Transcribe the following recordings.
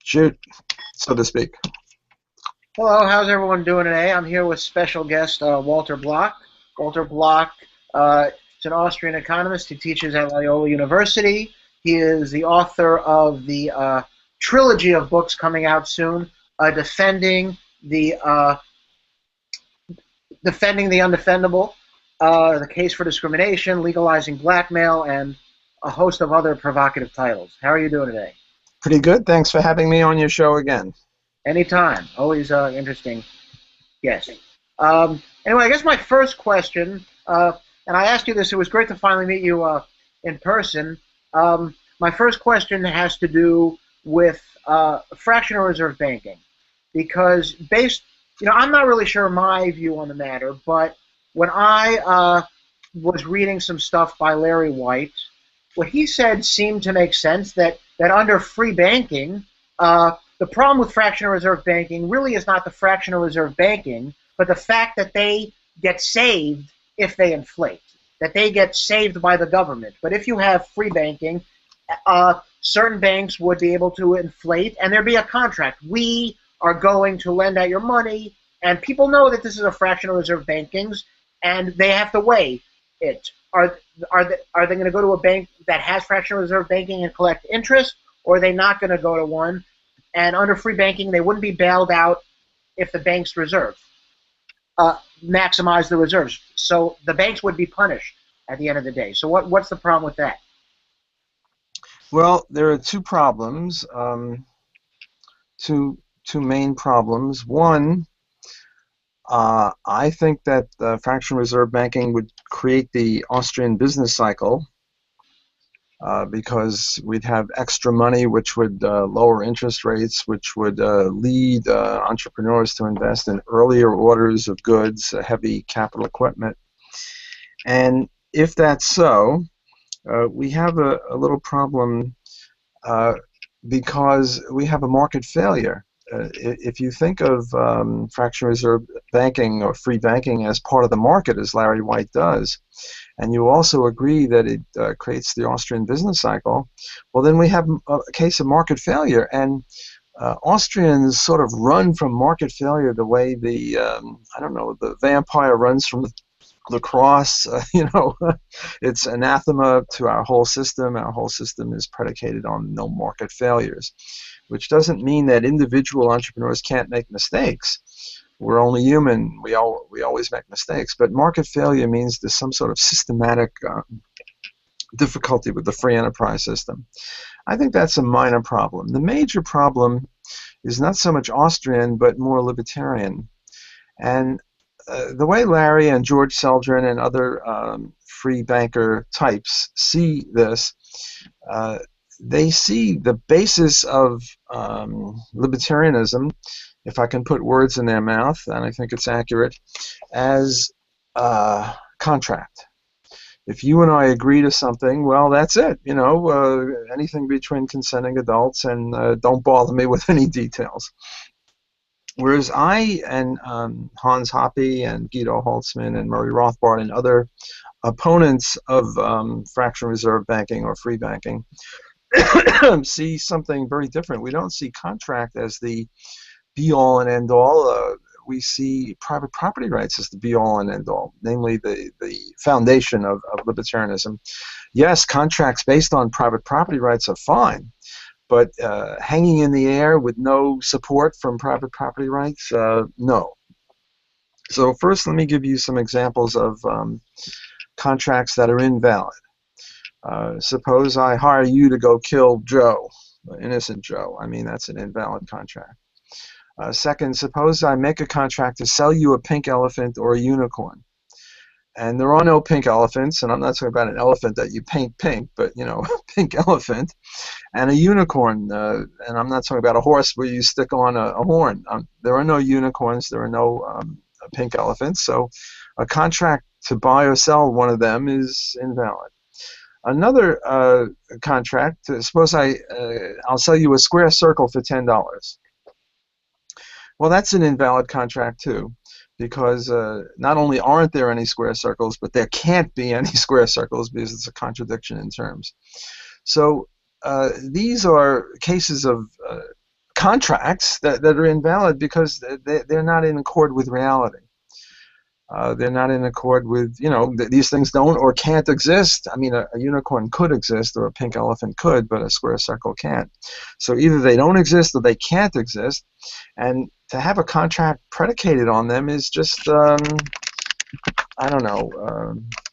shoot, so to speak. Hello, how's everyone doing today? I'm here with special guest Walter Block. Walter Block is an Austrian economist who teaches at Loyola University. He is the author of the trilogy of books coming out soon, defending the undefendable, the case for discrimination, legalizing blackmail, and a host of other provocative titles. How are you doing today? Pretty good. Thanks for having me on your show again. Anytime. Always interesting. Yes. Anyway, I guess my first question, and I asked you this, it was great to finally meet you in person. My first question has to do with fractional reserve banking. Because I'm not really sure my view on the matter, but when I was reading some stuff by Larry White, what he said seemed to make sense that under free banking, the problem with fractional reserve banking really is not the fractional reserve banking, but the fact that they get saved if they inflate, that they get saved by the government. But if you have free banking, certain banks would be able to inflate, and there'd be a contract. We are going to lend out your money, and people know that this is a fractional reserve banking, and they have to weigh it. Are they going to go to a bank that has fractional reserve banking and collect interest, or are they not going to go to one? And under free banking, they wouldn't be bailed out if the bank's reserve maximize the reserves. So the banks would be punished at the end of the day. So what's the problem with that? Well, there are two problems, two main problems. One, I think that fractional reserve banking would create the Austrian business cycle because we'd have extra money, which would lower interest rates, which would lead entrepreneurs to invest in earlier orders of goods, heavy capital equipment. And if that's so, we have a little problem because we have a market failure. If you think of fractional reserve banking or free banking as part of the market, as Larry White does, and you also agree that it creates the Austrian business cycle, well, then we have a case of market failure. And Austrians sort of run from market failure the way the, the vampire runs from the cross. It's anathema to our whole system. Our whole system is predicated on no market failures, which doesn't mean that individual entrepreneurs can't make mistakes. We're only human. We always make mistakes. But market failure means there's some sort of systematic difficulty with the free enterprise system. I think that's a minor problem. The major problem is not so much Austrian, but more libertarian. And the way Larry and George Seldrin and other free banker types see this, they see the basis of libertarianism, if I can put words in their mouth, and I think it's accurate, as contract. If you and I agree to something, well, that's it. Anything between consenting adults, and don't bother me with any details. Whereas I and Hans Hoppe and Guido Holtzman and Murray Rothbard and other opponents of fractional reserve banking or free banking see something very different. We don't see contract as the be-all and end-all. We see private property rights as the be-all and end-all, namely the foundation of libertarianism. Yes, contracts based on private property rights are fine, but hanging in the air with no support from private property rights, no. So first, let me give you some examples of contracts that are invalid. Suppose I hire you to go kill Joe, innocent Joe. I mean, that's an invalid contract. Second, suppose I make a contract to sell you a pink elephant or a unicorn. And there are no pink elephants, and I'm not talking about an elephant that you paint pink, but, a pink elephant, and a unicorn, and I'm not talking about a horse where you stick on a horn. There are no unicorns, there are no pink elephants, so a contract to buy or sell one of them is invalid. Another contract, suppose I'll sell you a square circle for $10. Well, that's an invalid contract too, because not only aren't there any square circles, but there can't be any square circles because it's a contradiction in terms. So these are cases of contracts that are invalid because they're not in accord with reality. They're not in accord with, these things don't or can't exist. I mean, a unicorn could exist, or a pink elephant could, but a square circle can't. So either they don't exist or they can't exist. And to have a contract predicated on them is just, I don't know,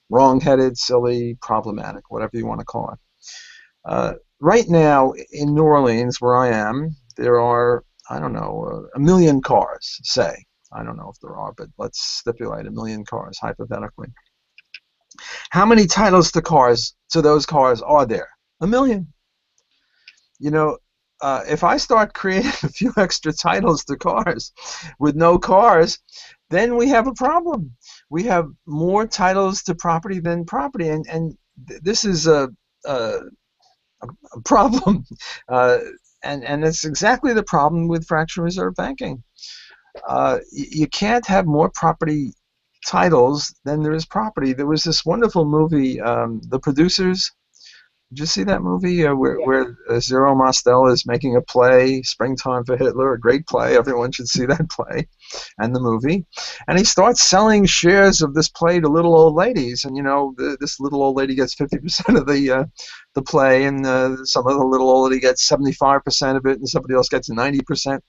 wrong-headed, silly, problematic, whatever you want to call it. Right now in New Orleans, where I am, there are, I don't know, a million cars, say. I don't know if there are, but let's stipulate a million cars, hypothetically. How many titles to those cars are there? A million. If I start creating a few extra titles to cars with no cars, then we have a problem. We have more titles to property than property, and this is a problem. And it's exactly the problem with fractional reserve banking. You can't have more property titles than there is property. There was this wonderful movie, The Producers. Did you see that movie where Zero Mostel is making a play, Springtime for Hitler, a great play. Everyone should see that play and the movie. And he starts selling shares of this play to little old ladies. And, this little old lady gets 50% of the play, and some of the little old lady gets 75% of it, and somebody else gets 90%.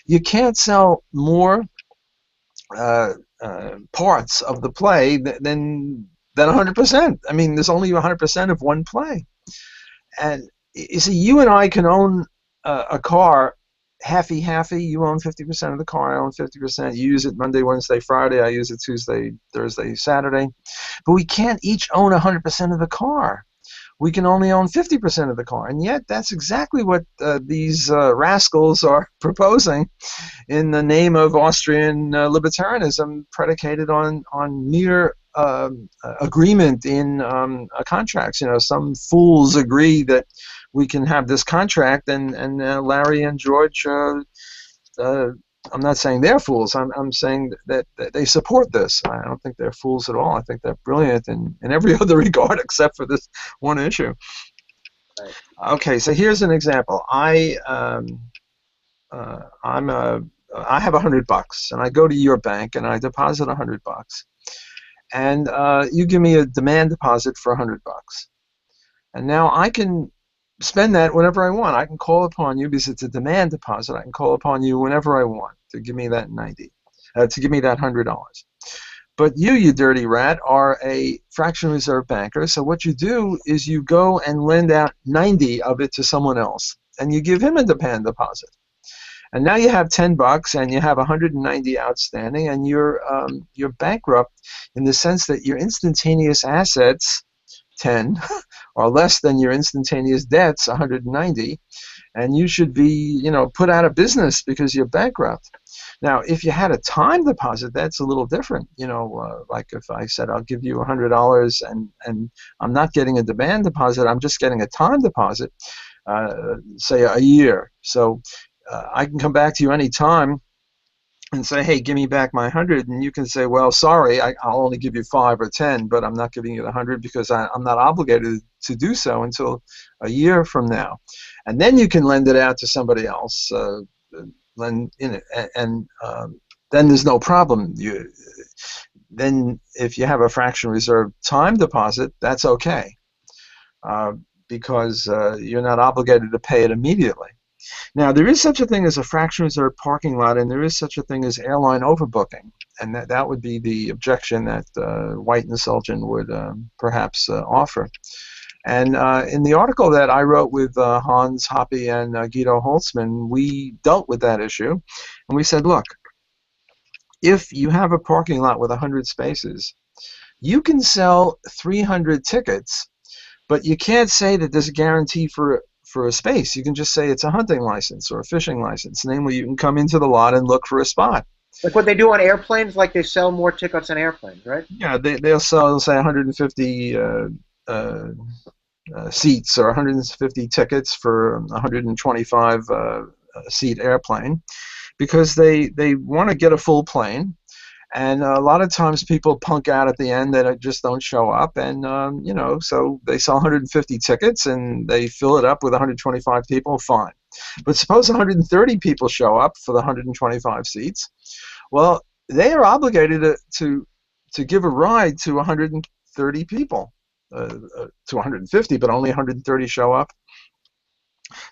You can't sell more parts of the play than 100%. I mean, there's only 100% of one play. And you see, you and I can own a car halfy. You own 50% of the car, I own 50%. You use it Monday, Wednesday, Friday. I use it Tuesday, Thursday, Saturday. But we can't each own 100% of the car. We can only own 50% of the car. And yet that's exactly what these rascals are proposing in the name of Austrian libertarianism, predicated on mere agreement in contracts. Some fools agree that we can have this contract, and Larry and George, I'm not saying they're fools. I'm saying that they support this. I don't think they're fools at all. I think they're brilliant in every other regard except for this one issue. Right. Okay, so here's an example. I have $100, and I go to your bank and I deposit $100, and you give me a demand deposit for $100, and now I can spend that whenever I want. I can call upon you, because it's a demand deposit. I can call upon you whenever I want to give me that to give me that $100. But you dirty rat, are a fractional reserve banker. So what you do is you go and lend out 90 of it to someone else, and you give him a demand deposit. And now you have $10 and you have 190 outstanding, and you're bankrupt in the sense that your instantaneous assets, 10, are less than your instantaneous debts, 190, and you should be, put out of business because you're bankrupt. Now, if you had a time deposit, that's a little different. Like if I said I'll give you $100 and I'm not getting a demand deposit, I'm just getting a time deposit, say a year. So I can come back to you anytime and say, hey, give me back my 100, and you can say, well, sorry, I'll only give you 5 or 10, but I'm not giving you the 100 because I'm not obligated to do so until a year from now. And then you can lend it out to somebody else, and then there's no problem. Then if you have a fractional reserve time deposit, that's okay, because you're not obligated to pay it immediately. Now, there is such a thing as a fractional reserve parking lot, and there is such a thing as airline overbooking, and that would be the objection that White and Sullivan would perhaps offer. And in the article that I wrote with Hans Hoppe and Guido Holtzman, we dealt with that issue, and we said, look, if you have a parking lot with 100 spaces, you can sell 300 tickets, but you can't say that there's a guarantee for a space. You can just say it's a hunting license or a fishing license. Namely, you can come into the lot and look for a spot. Like what they do on airplanes, like they sell more tickets on airplanes, right? Yeah, they'll sell, say, 150 seats or 150 tickets for a 125 seat airplane, because they want to get a full plane, And a lot of times people punk out at the end that just don't show up, and so they sell 150 tickets and they fill it up with 125 people. Fine, but suppose 130 people show up for the 125 seats. Well, they are obligated to give a ride to 130 people, to 150, but only 130 show up.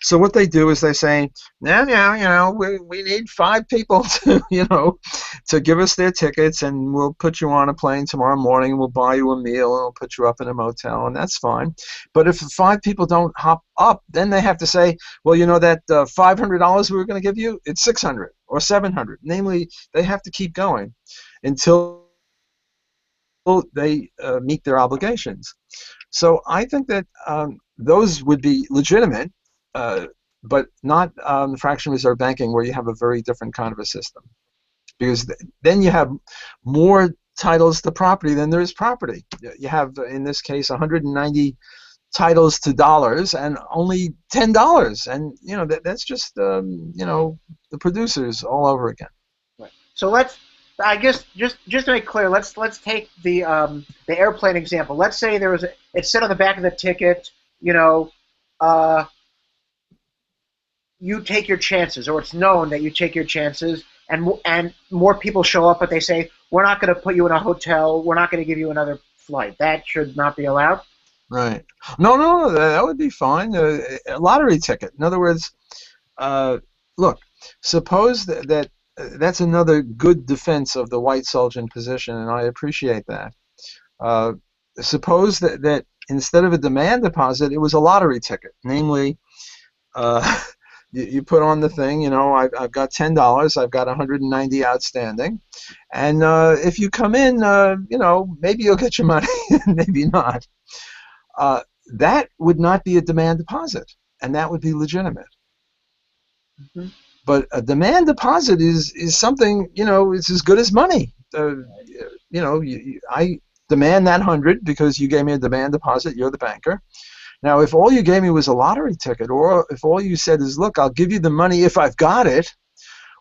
So what they do is they say, now, we need 5 people to, to give us their tickets, and we'll put you on a plane tomorrow morning, and we'll buy you a meal, and we'll put you up in a motel, and that's fine. But if 5 people don't hop up, then they have to say, well, that $500 we were going to give you, it's 600 or 700. Namely, they have to keep going until they meet their obligations. So I think that those would be legitimate, but not fractional reserve banking, where you have a very different kind of a system. Because then you have more titles to property than there is property. You have, in this case, 190 titles to dollars and only $10. And, that's just, the producers all over again. Right. So I guess just to make clear, let's take the airplane example. Let's say it said on the back of the ticket, you take your chances, or it's known that you take your chances, and more people show up, but they say, we're not going to put you in a hotel, we're not going to give you another flight. That should not be allowed? Right. No, that would be fine. A lottery ticket. In other words, look, suppose that that's another good defense of the white soldier position, and I appreciate that. Suppose that instead of a demand deposit, it was a lottery ticket. Namely, you put on the thing, I've got $10, I've got 190 outstanding, and if you come in, maybe you'll get your money, maybe not. That would not be a demand deposit, and that would be legitimate. Mm-hmm. But a demand deposit is something, it's as good as money. I demand that 100 because you gave me a demand deposit, you're the banker. Now, if all you gave me was a lottery ticket, or if all you said is, look, I'll give you the money if I've got it,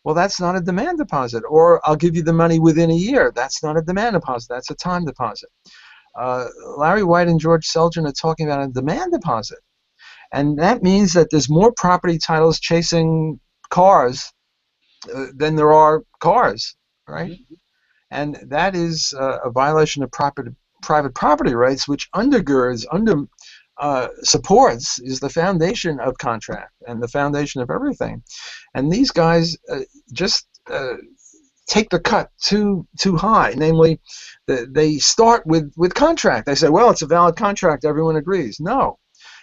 well, that's not a demand deposit. Or I'll give you the money within a year. That's not a demand deposit. That's a time deposit. Larry White and George Selgin are talking about a demand deposit. And that means that there's more property titles chasing cars than there are cars, right? Mm-hmm. And that is a violation of private property rights, which supports, is the foundation of contract and the foundation of everything. And these guys just take the cut too high. Namely, they start with contract. They say, well, it's a valid contract, everyone agrees. No,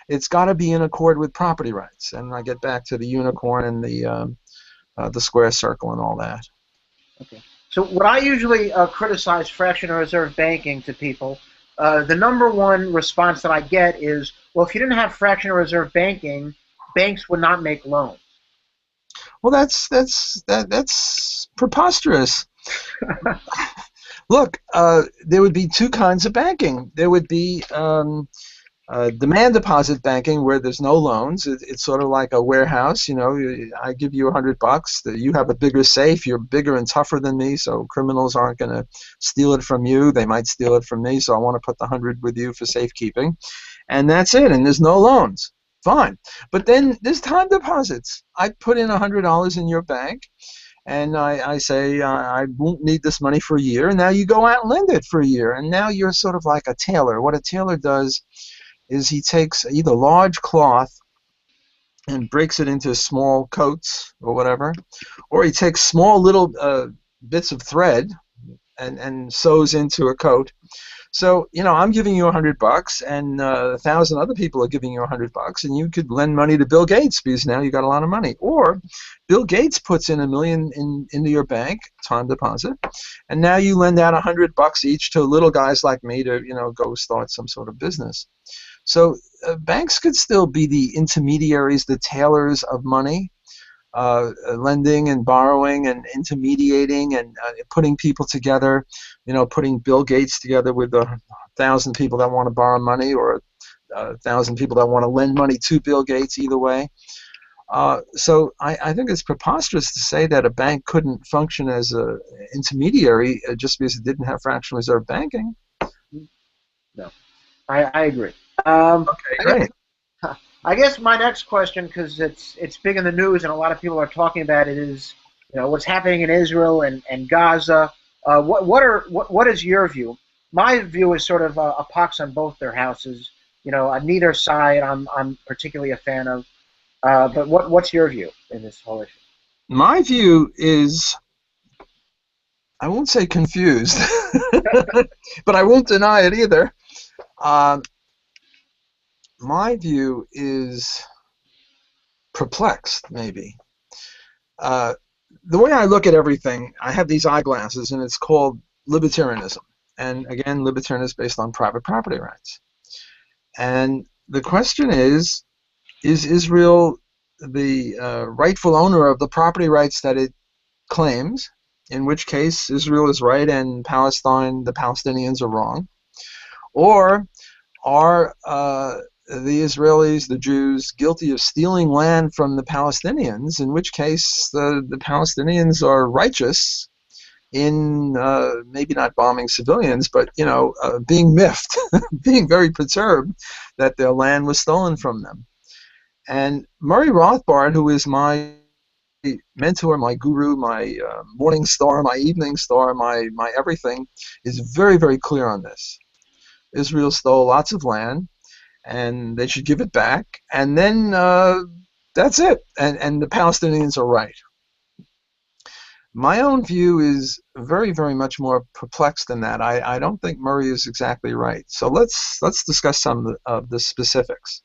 it's got to be in accord with property rights. And I get back to the unicorn and the square circle and all that. Okay. So what I usually criticize fractional reserve banking to people, the number one response that I get is, well, if you didn't have fractional reserve banking, banks would not make loans. Well, that's preposterous. Look, there would be two kinds of banking. There would be demand deposit banking, where there's no loans. It's sort of like a warehouse. I give you $100. You have a bigger safe. You're bigger and tougher than me, so criminals aren't going to steal it from you. They might steal it from me, so I want to put the 100 with you for safekeeping. And that's it, and there's no loans. Fine. But then there's time deposits. I put in $100 in your bank, and I say I won't need this money for a year, and now you go out and lend it for a year, and now you're sort of like a tailor. What a tailor does is he takes either large cloth and breaks it into small coats or whatever, or he takes small little bits of thread and sews into a coat. So, I'm giving you $100, and 1,000 other people are giving you $100, and you could lend money to Bill Gates because now you got a lot of money. Or Bill Gates puts in $1 million into your bank, time deposit, and now you lend out $100 each to little guys like me to, go start some sort of business. So banks could still be the intermediaries, the tailors of money, lending and borrowing and intermediating and putting people together, putting Bill Gates together with 1,000 people that want to borrow money, or 1,000 people that want to lend money to Bill Gates, either way. So I think it's preposterous to say that a bank couldn't function as an intermediary just because it didn't have fractional reserve banking. No, I agree. Um, Okay, I guess great. I guess my next question, because it's big in the news and a lot of people are talking about it, is what's happening in Israel and Gaza. What is your view? My view is sort of a pox on both their houses. On neither side I'm particularly a fan of. But what's your view in this whole issue? My view is, I won't say confused, but I won't deny it either. Um, my view is perplexed, maybe. Uh, the way I look at everything, I have these eyeglasses, and it's called libertarianism. And again, libertarianism is based on private property rights. And the question is Israel the rightful owner of the property rights that it claims, in which case Israel is right and Palestine, the Palestinians are wrong? Or are the Israelis, the Jews, guilty of stealing land from the Palestinians, in which case the Palestinians are righteous in maybe not bombing civilians, but being miffed, being very perturbed that their land was stolen from them. And Murray Rothbard, who is my mentor, my guru, my morning star, my evening star, my everything, is very, very clear on this. Israel stole lots of land, and they should give it back, and then that's it. And the Palestinians are right. My own view is very, very much more perplexed than that. I don't think Murray is exactly right. So let's discuss some of the specifics.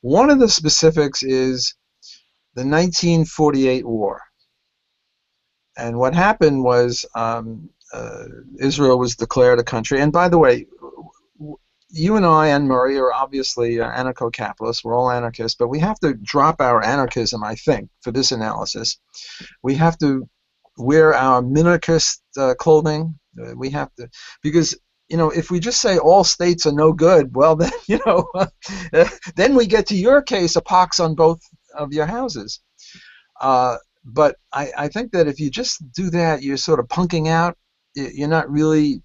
One of the specifics is the 1948 war. And what happened was Israel was declared a country. And by the way, you and I and Murray are obviously anarcho-capitalists. We're all anarchists, but we have to drop our anarchism, I think, for this analysis. We have to wear our minarchist clothing. We have to, because if we just say all states are no good, well, then then we get to your case, a pox on both of your houses. But I think that if you just do that, you're sort of punking out. You're not really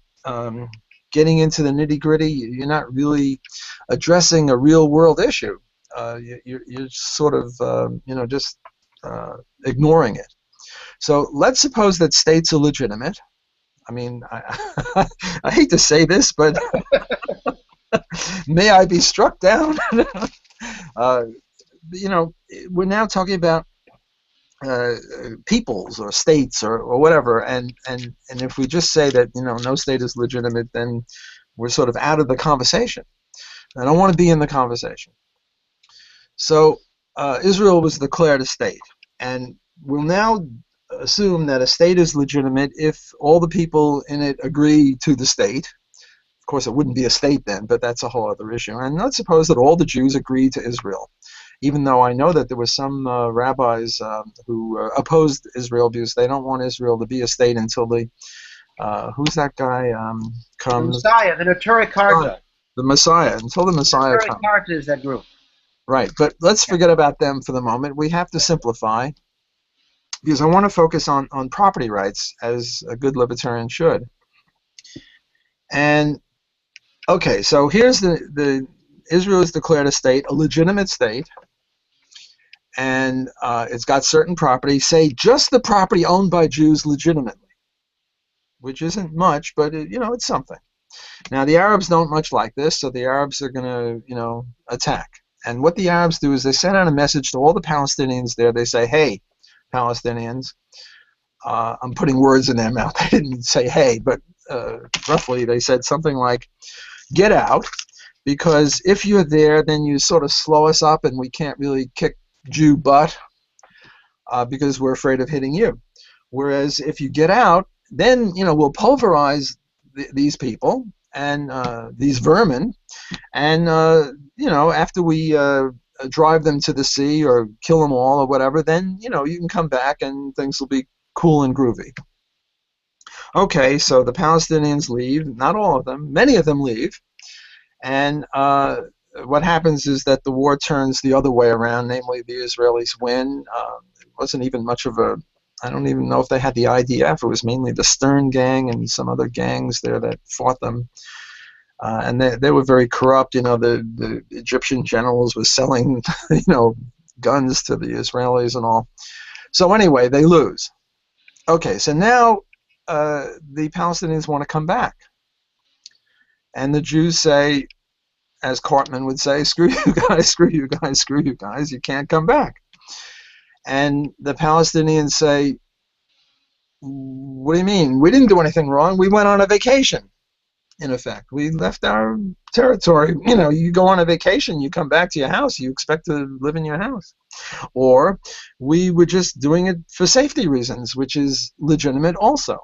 getting into the nitty-gritty. You're not really addressing a real-world issue. You're sort of just ignoring it. So let's suppose that states are legitimate. I mean, I hate to say this, but may I be struck down? We're now talking about peoples or states or whatever, and if we just say that no state is legitimate, then we're sort of out of the conversation. I don't want to be in the conversation. So Israel was declared a state, and we'll now assume that a state is legitimate if all the people in it agree to the state. Of course, it wouldn't be a state then, but that's a whole other issue. And let's suppose that all the Jews agree to Israel, even though I know that there were some rabbis who opposed Israel because they don't want Israel to be a state until the who's that guy comes? The Messiah, the Neturei Karta. The Messiah, until the Messiah Neturei comes. Karta is that group. Right, but let's forget about them for the moment. We have to simplify, because I want to focus on property rights, as a good libertarian should. And okay, so here's the Israel is declared a state, a legitimate state, and it's got certain property, say just the property owned by Jews legitimately, which isn't much, but it's something. Now the Arabs don't much like this, so the Arabs are going to attack. And what the Arabs do is they send out a message to all the Palestinians there. They say, hey, Palestinians, I'm putting words in their mouth. They didn't say hey, but roughly they said something like, get out, because if you're there, then you sort of slow us up and we can't really kick Jew butt because we're afraid of hitting you. Whereas if you get out, then we'll pulverize these people and these vermin, and after we drive them to the sea or kill them all or whatever, then you can come back and things will be cool and groovy. Okay, so the Palestinians leave. Not all of them. Many of them leave. And what happens is that the war turns the other way around, namely the Israelis win. It wasn't even much of a, I don't even know if they had the IDF. It was mainly the Stern Gang and some other gangs there that fought them. And they were very corrupt. The Egyptian generals were selling, guns to the Israelis and all. So anyway, they lose. Okay, so now the Palestinians want to come back. And the Jews say, as Cartman would say, screw you guys, screw you guys, screw you guys, you can't come back. And the Palestinians say, what do you mean? We didn't do anything wrong. We went on a vacation, in effect. We left our territory. You go on a vacation, you come back to your house, you expect to live in your house. Or we were just doing it for safety reasons, which is legitimate also.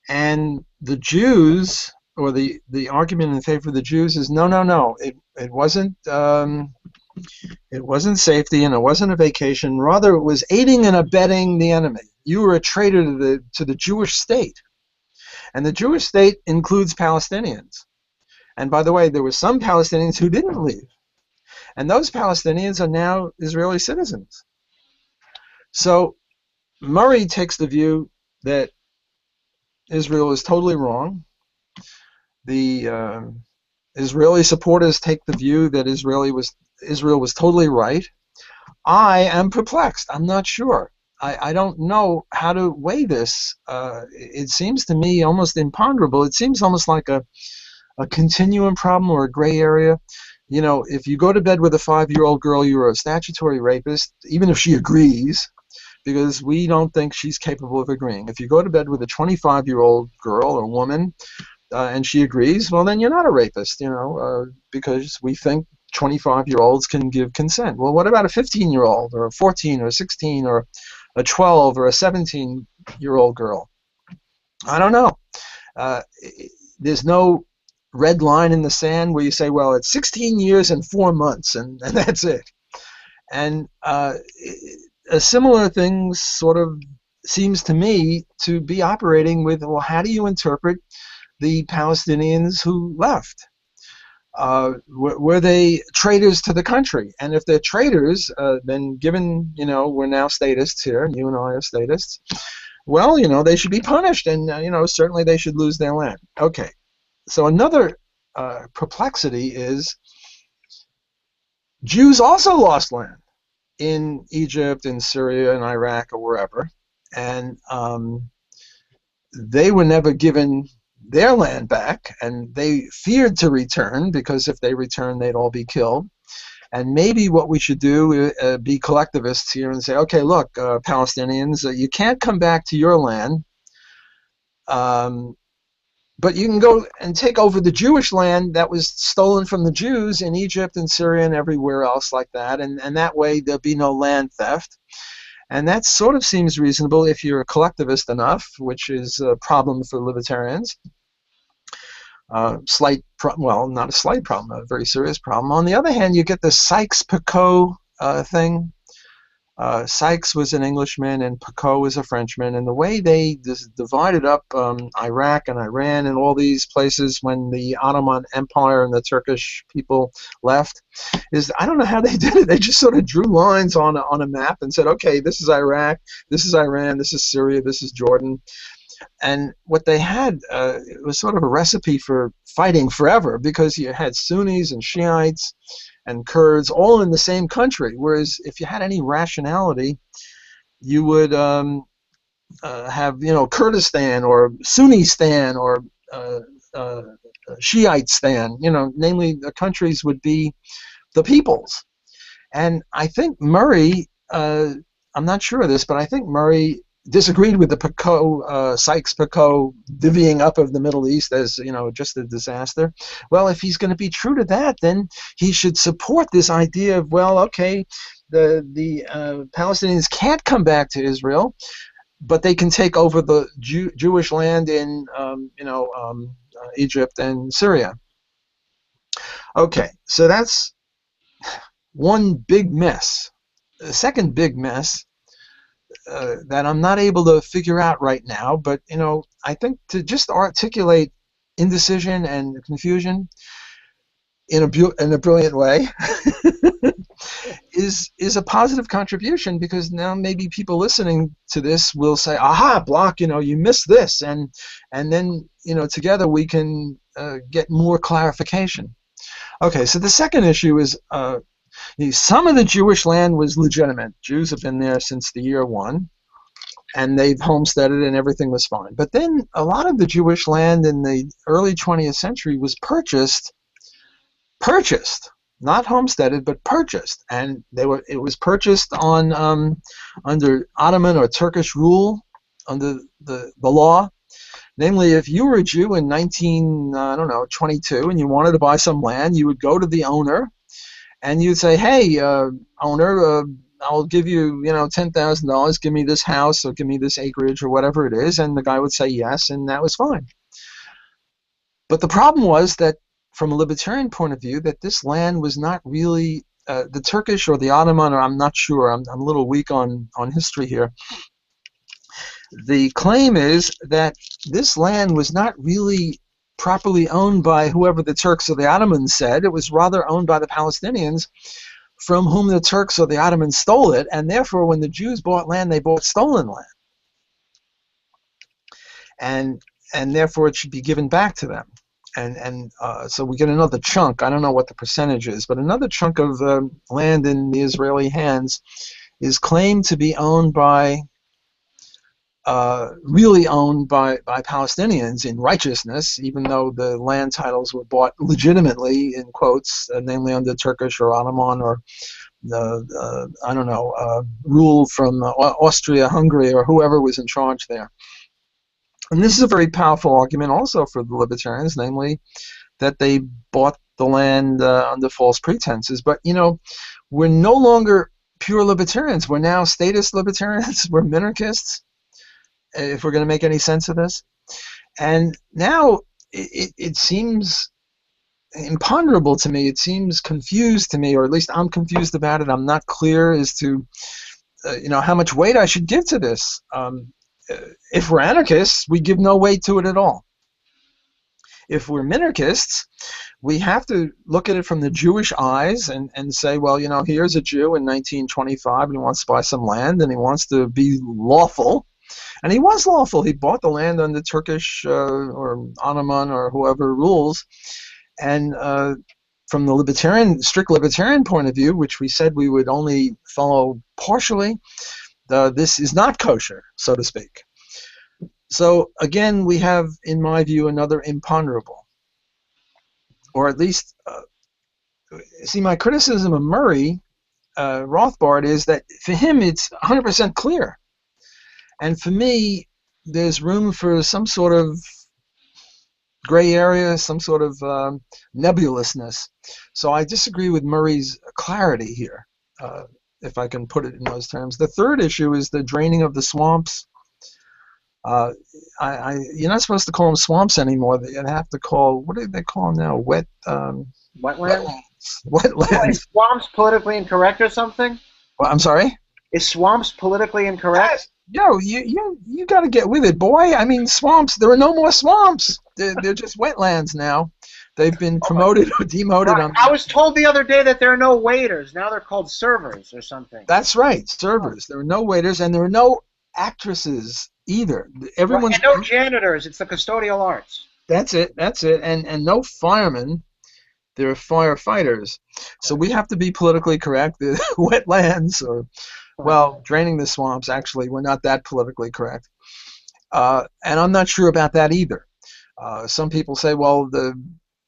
And the Jews, or the argument in favor of the Jews is no. It wasn't safety, and it wasn't a vacation. Rather, it was aiding and abetting the enemy. You were a traitor to the Jewish state, and the Jewish state includes Palestinians. And by the way, there were some Palestinians who didn't leave, and those Palestinians are now Israeli citizens. So Murray takes the view that Israel is totally wrong. The Israeli supporters take the view that Israel was totally right. I am perplexed. I'm not sure. I don't know how to weigh this. It seems to me almost imponderable. It seems almost like a continuum problem or a gray area. If you go to bed with a 5-year-old girl, you're a statutory rapist, even if she agrees, because we don't think she's capable of agreeing. If you go to bed with a 25-year-old girl or woman and she agrees, well, then you're not a rapist, because we think 25-year-olds can give consent. Well, what about a 15-year-old or a 14 or a 16 or a 12 or a 17-year-old girl? I don't know. There's no red line in the sand where you say, well, it's 16 years and 4 months, and that's it. And a similar thing sort of seems to me to be operating with, well, how do you interpret the Palestinians who left? Were they traitors to the country? And if they're traitors, then given, we're now statists here, and you and I are statists, well, they should be punished, and, certainly they should lose their land. Okay, so another perplexity is Jews also lost land in Egypt, in Syria, in Iraq, or wherever, and they were never given their land back, and they feared to return, because if they return, they'd all be killed. And maybe what we should do is be collectivists here and say, okay, look, Palestinians, you can't come back to your land, but you can go and take over the Jewish land that was stolen from the Jews in Egypt and Syria and everywhere else like that, and that way there'll be no land theft. And that sort of seems reasonable if you're a collectivist enough, which is a problem for libertarians. Well, not a slight problem, a very serious problem. On the other hand, you get the Sykes-Picot thing. Sykes was an Englishman and Picot was a Frenchman, and the way they divided up Iraq and Iran and all these places when the Ottoman Empire and the Turkish people left is, I don't know how they did it. They just sort of drew lines on a map and said, okay, this is Iraq, this is Iran, this is Syria, this is Jordan. And what they had it was sort of a recipe for fighting forever, because you had Sunnis and Shiites and Kurds all in the same country. Whereas if you had any rationality, you would have, Kurdistan or Sunnistan or Shiitestan. Namely, the countries would be the peoples. And I think Murray, I'm not sure of this, but I think Murray disagreed with the Sykes-Picot divvying up of the Middle East as, just a disaster. Well, if he's going to be true to that, then he should support this idea of, well, okay, the Palestinians can't come back to Israel, but they can take over the Jewish land in, Egypt and Syria. Okay, so that's one big mess. The second big mess that I'm not able to figure out right now, but I think to just articulate indecision and confusion, in a brilliant way, is a positive contribution, because now maybe people listening to this will say, "Aha, Block, you missed this," and then together we can get more clarification. Okay, so the second issue is some of the Jewish land was legitimate. Jews have been there since the year one, and they've homesteaded and everything was fine. But then a lot of the Jewish land in the early 20th century was purchased, not homesteaded, but purchased, and it was purchased on under Ottoman or Turkish rule, under the law. Namely, if you were a Jew in 22, and you wanted to buy some land, you would go to the owner, and you'd say, "Hey, owner, I'll give you, $10,000. Give me this house, or give me this acreage, or whatever it is," and the guy would say yes, and that was fine. But the problem was that, from a libertarian point of view, that this land was not really the Turkish or the Ottoman, or I'm not sure. I'm a little weak on history here. The claim is that this land was not really properly owned by whoever the Turks or the Ottomans said. It was rather owned by the Palestinians, from whom the Turks or the Ottomans stole it, and therefore when the Jews bought land, they bought stolen land. And therefore it should be given back to them. And so we get another chunk. I don't know what the percentage is, but another chunk of land in the Israeli hands is claimed to be owned by really owned by Palestinians in righteousness, even though the land titles were bought legitimately, in quotes, namely under Turkish or Ottoman or rule from Austria-Hungary or whoever was in charge there. And this is a very powerful argument also for the libertarians, namely that they bought the land under false pretenses. But, we're no longer pure libertarians. We're now statist libertarians. We're minarchists, if we're going to make any sense of this. And now it seems imponderable to me. It seems confused to me, or at least I'm confused about it. I'm not clear as to how much weight I should give to this. If we're anarchists, we give no weight to it at all. If we're minarchists, we have to look at it from the Jewish eyes and say, well, here's a Jew in 1925, and he wants to buy some land, and he wants to be lawful. And he was lawful. He bought the land under Turkish or Ottoman or whoever rules. And from the strict libertarian point of view, which we said we would only follow partially, this is not kosher, so to speak. So again, we have, in my view, another imponderable. Or at least, see, my criticism of Murray Rothbard is that for him it's 100% clear. And for me, there's room for some sort of gray area, some sort of nebulousness. So I disagree with Murray's clarity here, if I can put it in those terms. The third issue is the draining of the swamps. You're not supposed to call them swamps anymore. You have to call, what do they call them now? Wetlands? Wetlands. Is swamps politically incorrect or something? Well, I'm sorry? Is swamps politically incorrect? Yo, you got to get with it, boy. I mean, swamps, there are no more swamps. They're just wetlands now. They've been promoted or demoted. Right. I was told the other day that there are no waiters. Now they're called servers or something. That's right, servers. There are no waiters, and there are no actresses either. Everyone's and no janitors. It's the custodial arts. That's it. And no firemen. There are firefighters. So we have to be politically correct. The wetlands, or, well, draining the swamps, actually, we're not that politically correct. And I'm not sure about that either. Some people say, well,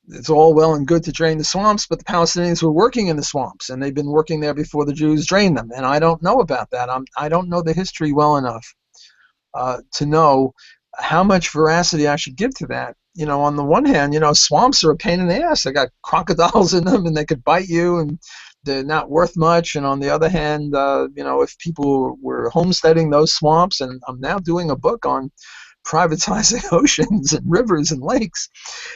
it's all well and good to drain the swamps, but the Palestinians were working in the swamps, and they've been working there before the Jews drained them. And I don't know about that. I don't know the history well enough to know how much veracity I should give to that. On the one hand, swamps are a pain in the ass. They got crocodiles in them, and they could bite you, and they're not worth much. And on the other hand, if people were homesteading those swamps, and I'm now doing a book on privatizing oceans and rivers and lakes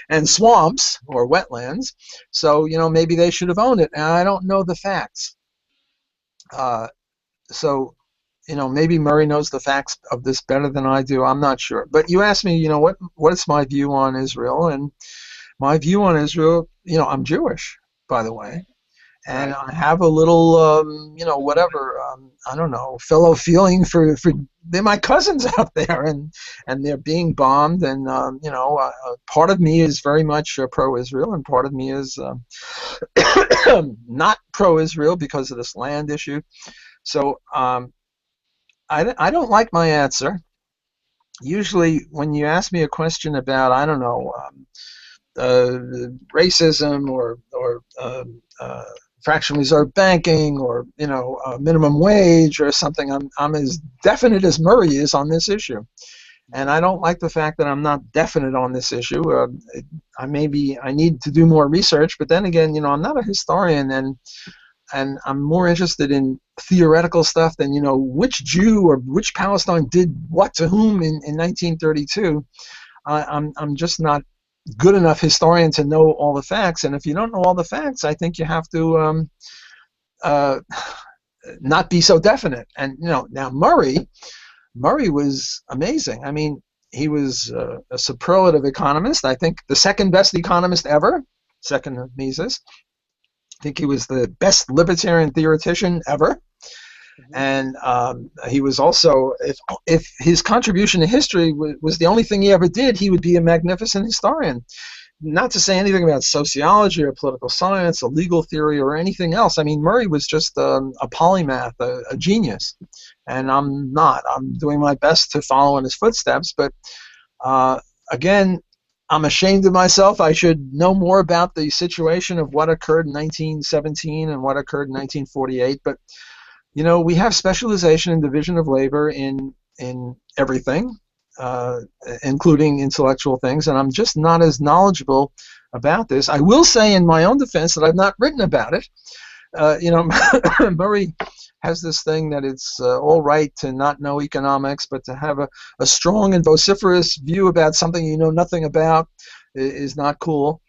and swamps or wetlands, so maybe they should have owned it, and I don't know the facts. So maybe Murray knows the facts of this better than I do. I'm not sure. But you asked me, what is my view on Israel? And my view on Israel I'm Jewish, by the way, and Right. I have a little, whatever, I don't know, fellow feeling for they're my cousins out there, and they're being bombed, and part of me is very much pro-Israel, and part of me is not pro-Israel because of this land issue. So I don't like my answer. Usually, when you ask me a question about, I don't know, racism or fractional reserve banking or minimum wage or something, I'm as definite as Murray is on this issue, and I don't like the fact that I'm not definite on this issue. I need to do more research, but then again, I'm not a historian, and I'm more interested in theoretical stuff than which Jew or which Palestine did what to whom in 1932. I'm just not good enough historian to know all the facts, and if you don't know all the facts, I think you have to uh, not be so definite. And now Murray was amazing. I mean, he was a superlative economist. I think the second best economist ever, second to Mises. I think he was the best libertarian theoretician ever. Mm-hmm. And he was also, if his contribution to history was the only thing he ever did, he would be a magnificent historian. Not to say anything about sociology or political science or legal theory or anything else. I mean, Murray was just a polymath, a genius. And I'm not. I'm doing my best to follow in his footsteps. But again, I'm ashamed of myself. I should know more about the situation of what occurred in 1917 and what occurred in 1948. But we have specialization and division of labor in everything, uh, including intellectual things, and I'm just not as knowledgeable about this. I will say in my own defense that I've not written about it. Murray has this thing that it's all right to not know economics, but to have a strong and vociferous view about something you know nothing about is not cool.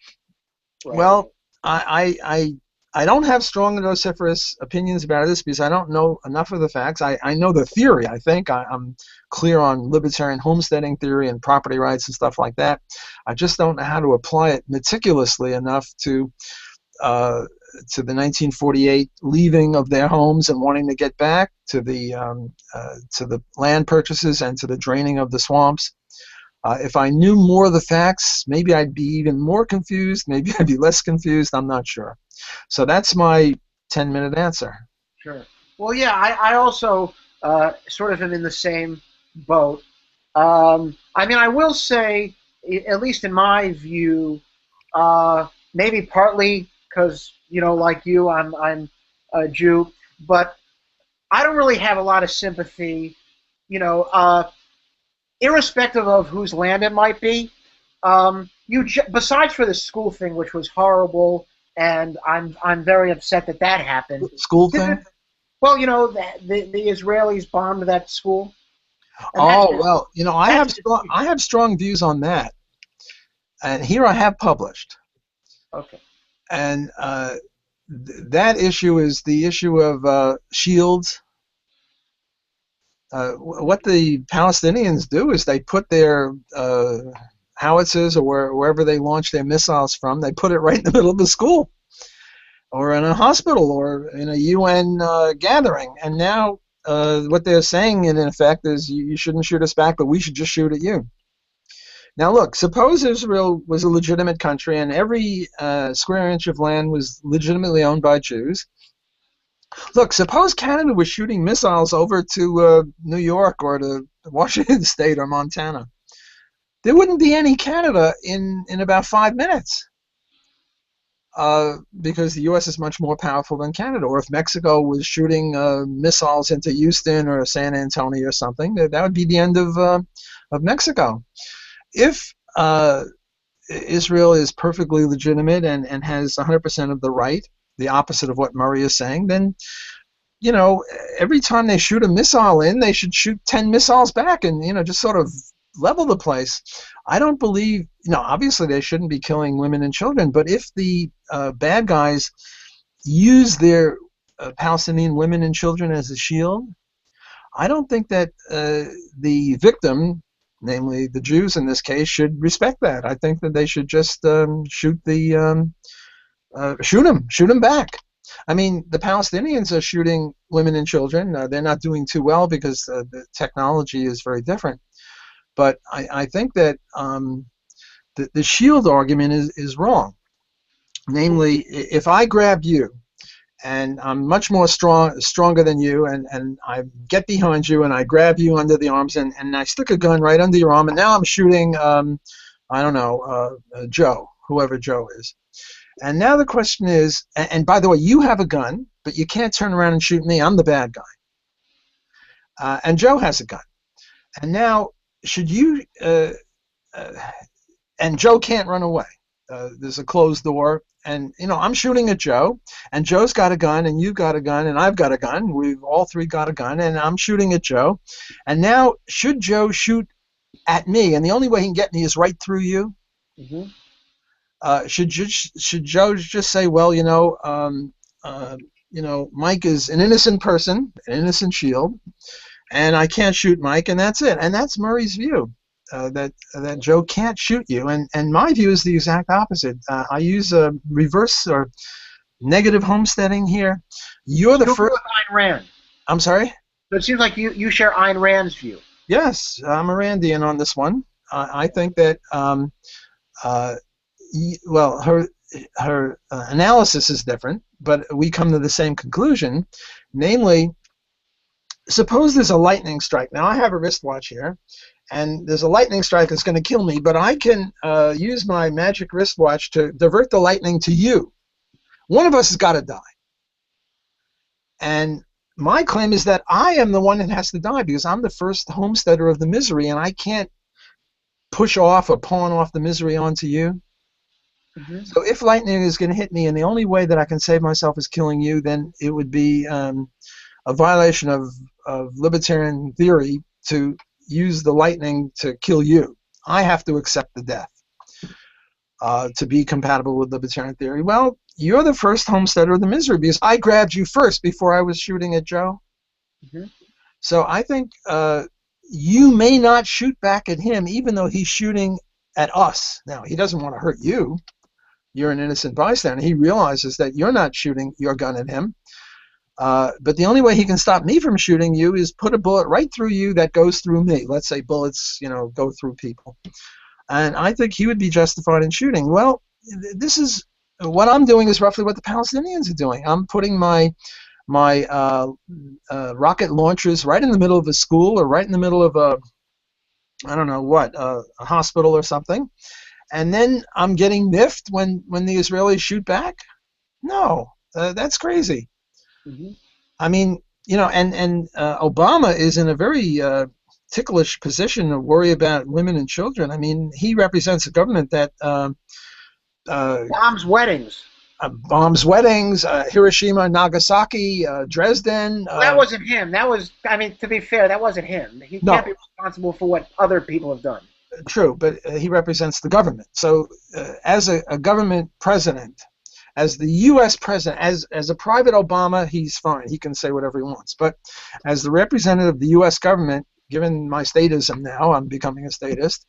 Right. Well, I don't have strong and vociferous opinions about this because I don't know enough of the facts. I know the theory. I think I'm clear on libertarian homesteading theory and property rights and stuff like that. I just don't know how to apply it meticulously enough uh, to the 1948 leaving of their homes and wanting to get back, to the land purchases and to the draining of the swamps. If I knew more of the facts, maybe I'd be even more confused. Maybe I'd be less confused. I'm not sure. So that's my 10-minute answer. Sure. Well, yeah, I also sort of am in the same boat. I mean, I will say, at least in my view, maybe partly because like you, I'm a Jew, but I don't really have a lot of sympathy. You know, irrespective of whose land it might be. Besides for the school thing, which was horrible, and I'm very upset that that happened. School thing? Well, the Israelis bombed that school, and Oh, well, that's I have strong views on that. And here I have published. okay. And that issue is the issue of shields. What the Palestinians do is they put their howitzers, or wherever they launch their missiles from, they put it right in the middle of the school or in a hospital or in a UN gathering. And now what they're saying in effect is you shouldn't shoot us back, but we should just shoot at you. Now look, suppose Israel was a legitimate country and every square inch of land was legitimately owned by Jews. Look, suppose Canada was shooting missiles over to New York or to Washington State or Montana. There wouldn't be any Canada in about 5 minutes. Because the U.S. is much more powerful than Canada. Or if Mexico was shooting missiles into Houston or San Antonio or something, that would be the end of Mexico. If Israel is perfectly legitimate and has 100% of the right, the opposite of what Murray is saying, then every time they shoot a missile in, they should shoot 10 missiles back and just sort of level the place. I don't believe, obviously they shouldn't be killing women and children, but if the bad guys use their Palestinian women and children as a shield, I don't think that the victim, namely the Jews in this case, should respect that. I think that they should just shoot the shoot them back. I mean, the Palestinians are shooting women and children. They're not doing too well because the technology is very different. But I think that the shield argument is wrong. Namely, if I grab you and I'm much more stronger than you, and I get behind you and I grab you under the arms and I stick a gun right under your arm, and now I'm shooting, I don't know, Joe, whoever Joe is. And now the question is, and by the way, you have a gun, but you can't turn around and shoot me. I'm the bad guy. And Joe has a gun. And now, should you, and Joe can't run away. There's a closed door, and I'm shooting at Joe, and Joe's got a gun, and you've got a gun, and I've got a gun. We've all three got a gun, and I'm shooting at Joe. And now, should Joe shoot at me, and the only way he can get me is right through you? Mm-hmm. Should Joe just say, well, Mike is an innocent person, an innocent shield, and I can't shoot Mike, and that's it. And that's Murray's view. That Joe can't shoot you, and my view is the exact opposite. I use a reverse or negative homesteading here. You're the first. With Ayn Rand. I'm sorry? So it seems like you share Ayn Rand's view. Yes, I'm a Randian on this one. I think that well, her analysis is different, but we come to the same conclusion, namely, suppose there's a lightning strike. Now I have a wristwatch here, and there's a lightning strike that's going to kill me, but I can use my magic wristwatch to divert the lightning to you. One of us has got to die. And my claim is that I am the one that has to die because I'm the first homesteader of the misery, and I can't push off or pawn off the misery onto you. Mm-hmm. So if lightning is going to hit me, and the only way that I can save myself is killing you, then it would be a violation of libertarian theory to use the lightning to kill you. I have to accept the death to be compatible with libertarian theory. Well, you're the first homesteader of the misery because I grabbed you first before I was shooting at Joe. Mm-hmm. So I think you may not shoot back at him even though he's shooting at us. Now, he doesn't want to hurt you. You're an innocent bystander. He realizes that you're not shooting your gun at him. But the only way he can stop me from shooting you is put a bullet right through you that goes through me. Let's say bullets, go through people. And I think he would be justified in shooting. Well, this is what I'm doing is roughly what the Palestinians are doing. I'm putting my rocket launchers right in the middle of a school or right in the middle of a hospital or something. And then I'm getting miffed when the Israelis shoot back? No, that's crazy. Mm-hmm. I mean, and Obama is in a very ticklish position to worry about women and children. I mean, he represents a government that bombs weddings. Hiroshima, Nagasaki, Dresden. That wasn't him. That was, to be fair, that wasn't him. He can't be responsible for what other people have done. True, but he represents the government. So as a government president, as the U.S. president, as a private Obama, he's fine. He can say whatever he wants. But as the representative of the U.S. government, given my statism now, I'm becoming a statist.